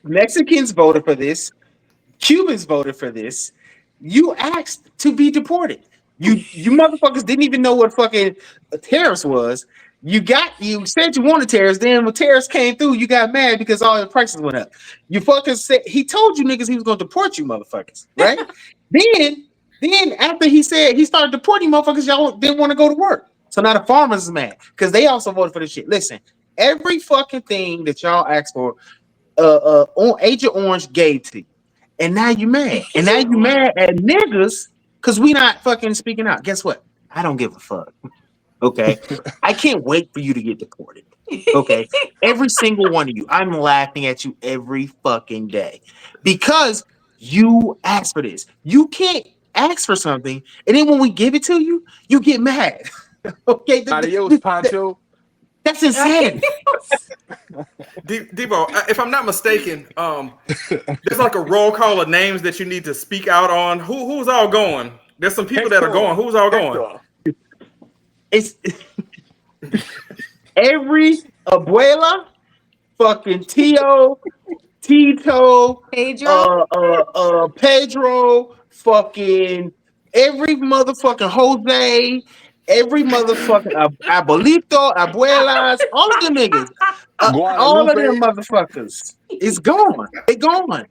Mexicans voted for this. Cubans voted for this. You asked to be deported. You motherfuckers didn't even know what fucking tariffs was. You said you wanted tariffs. Then when tariffs came through, you got mad because all the prices went up. You fuckers said he told you niggas he was gonna deport you, motherfuckers, right? then after he said he started deporting motherfuckers, y'all didn't want to go to work. So now the farmers is mad because they also voted for this shit. Listen, every fucking thing that y'all asked for, Agent Orange gave to you, and now you mad, and now you mad at niggas because we not fucking speaking out. Guess what? I don't give a fuck. Okay, I can't wait for you to get deported. Okay, every single one of you, I'm laughing at you every fucking day because you asked for this. You can't ask for something, and then when we give it to you, you get mad. Okay, Adios, Pancho. That's insane. Debo, if I'm not mistaken, there's like a roll call of names that you need to speak out on. Who's all going? There's some people that are going. Who's all going? It's every abuela, fucking Tio, Tito, Pedro. Pedro, fucking every motherfucking Jose, every motherfucking abuelito, abuelas, all of them niggas, all of them Guadalupe. motherfuckers. It's gone. They gone.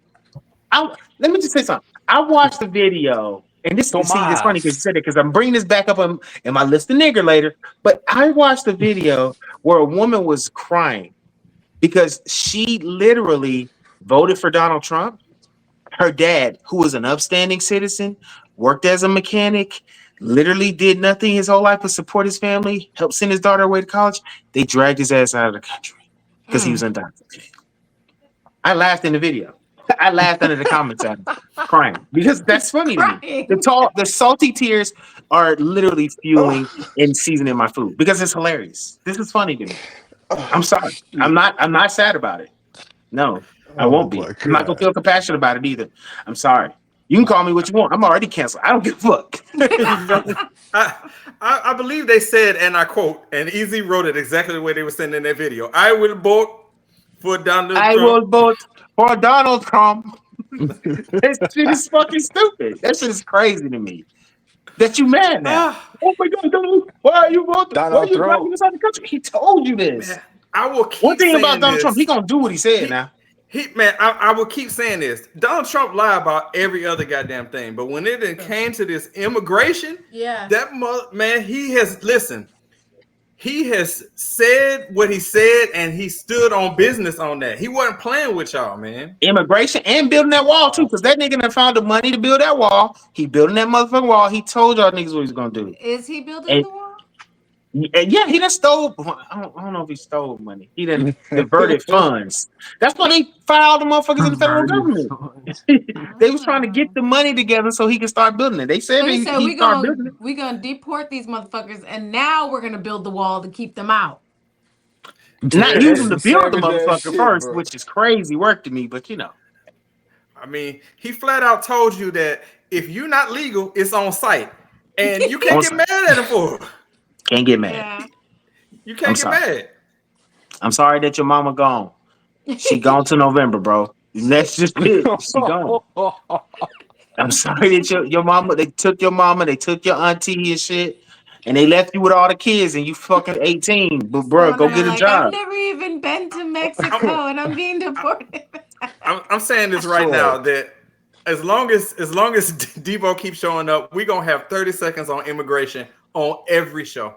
Let me just say something. I watched the video, and this see, it's funny because you Tomas. said it because I'm bringing this back up in my list of nigger later. But I watched the video where a woman was crying because she literally voted for Donald Trump. Her dad, who was an upstanding citizen, worked as a mechanic, literally did nothing his whole life but support his family, helped send his daughter away to college. They dragged his ass out of the country because he was undocumented. I laughed in the video. I laughed under the comments at him, crying because that's funny to me. The salty tears are literally fueling and seasoning my food because it's hilarious. This is funny to me. I'm sorry. I'm not sad about it. No, I won't be. I'm not gonna feel compassionate about it either. I'm sorry. You can call me what you want. I'm already canceled. I don't give a fuck. I believe they said, and I quote, and Easy wrote it exactly the way they were saying in their video. I will vote for Donald Trump. I will vote for Donald Trump. That shit is fucking stupid. That shit is crazy to me. That you mad now. Oh my God, Donald, why are you voting? Why are you driving us out of the country? He told you this. Man, I will keep One thing saying about Donald this. Trump, he gonna do what he said now. I will keep saying this. Donald Trump lied about every other goddamn thing, but when it came to this immigration, he has said what he said, and he stood on business on that. He wasn't playing with y'all, man. Immigration and building that wall too, because that nigga done found the money to build that wall. He building that motherfucking wall. He told y'all niggas what he's gonna do. Is he building the wall? Yeah, he done stole. I don't know if he stole money. He done diverted funds. That's why they filed the motherfuckers in the federal government. They was trying to get the money together so he could start building it. They said So he said he started building it. we're gonna deport these motherfuckers, and now we're gonna build the wall to keep them out. Not use them to build the motherfucker first, which is crazy work to me. But you know, I mean, he flat out told you that if you're not legal, it's on site, and you can't get mad at him for it. Can't get mad. You can't get mad. I'm sorry that your mama gone. She gone to November, bro. That's just it. She gone. I'm sorry that your mama, they took your mama, they took your auntie and shit, and they left you with all the kids, and you fucking 18. But bro, go get a job. I've never even been to Mexico, and I'm being deported. I'm saying this right now that as long as Debo keeps showing up, we're gonna have 30 seconds on immigration on every show.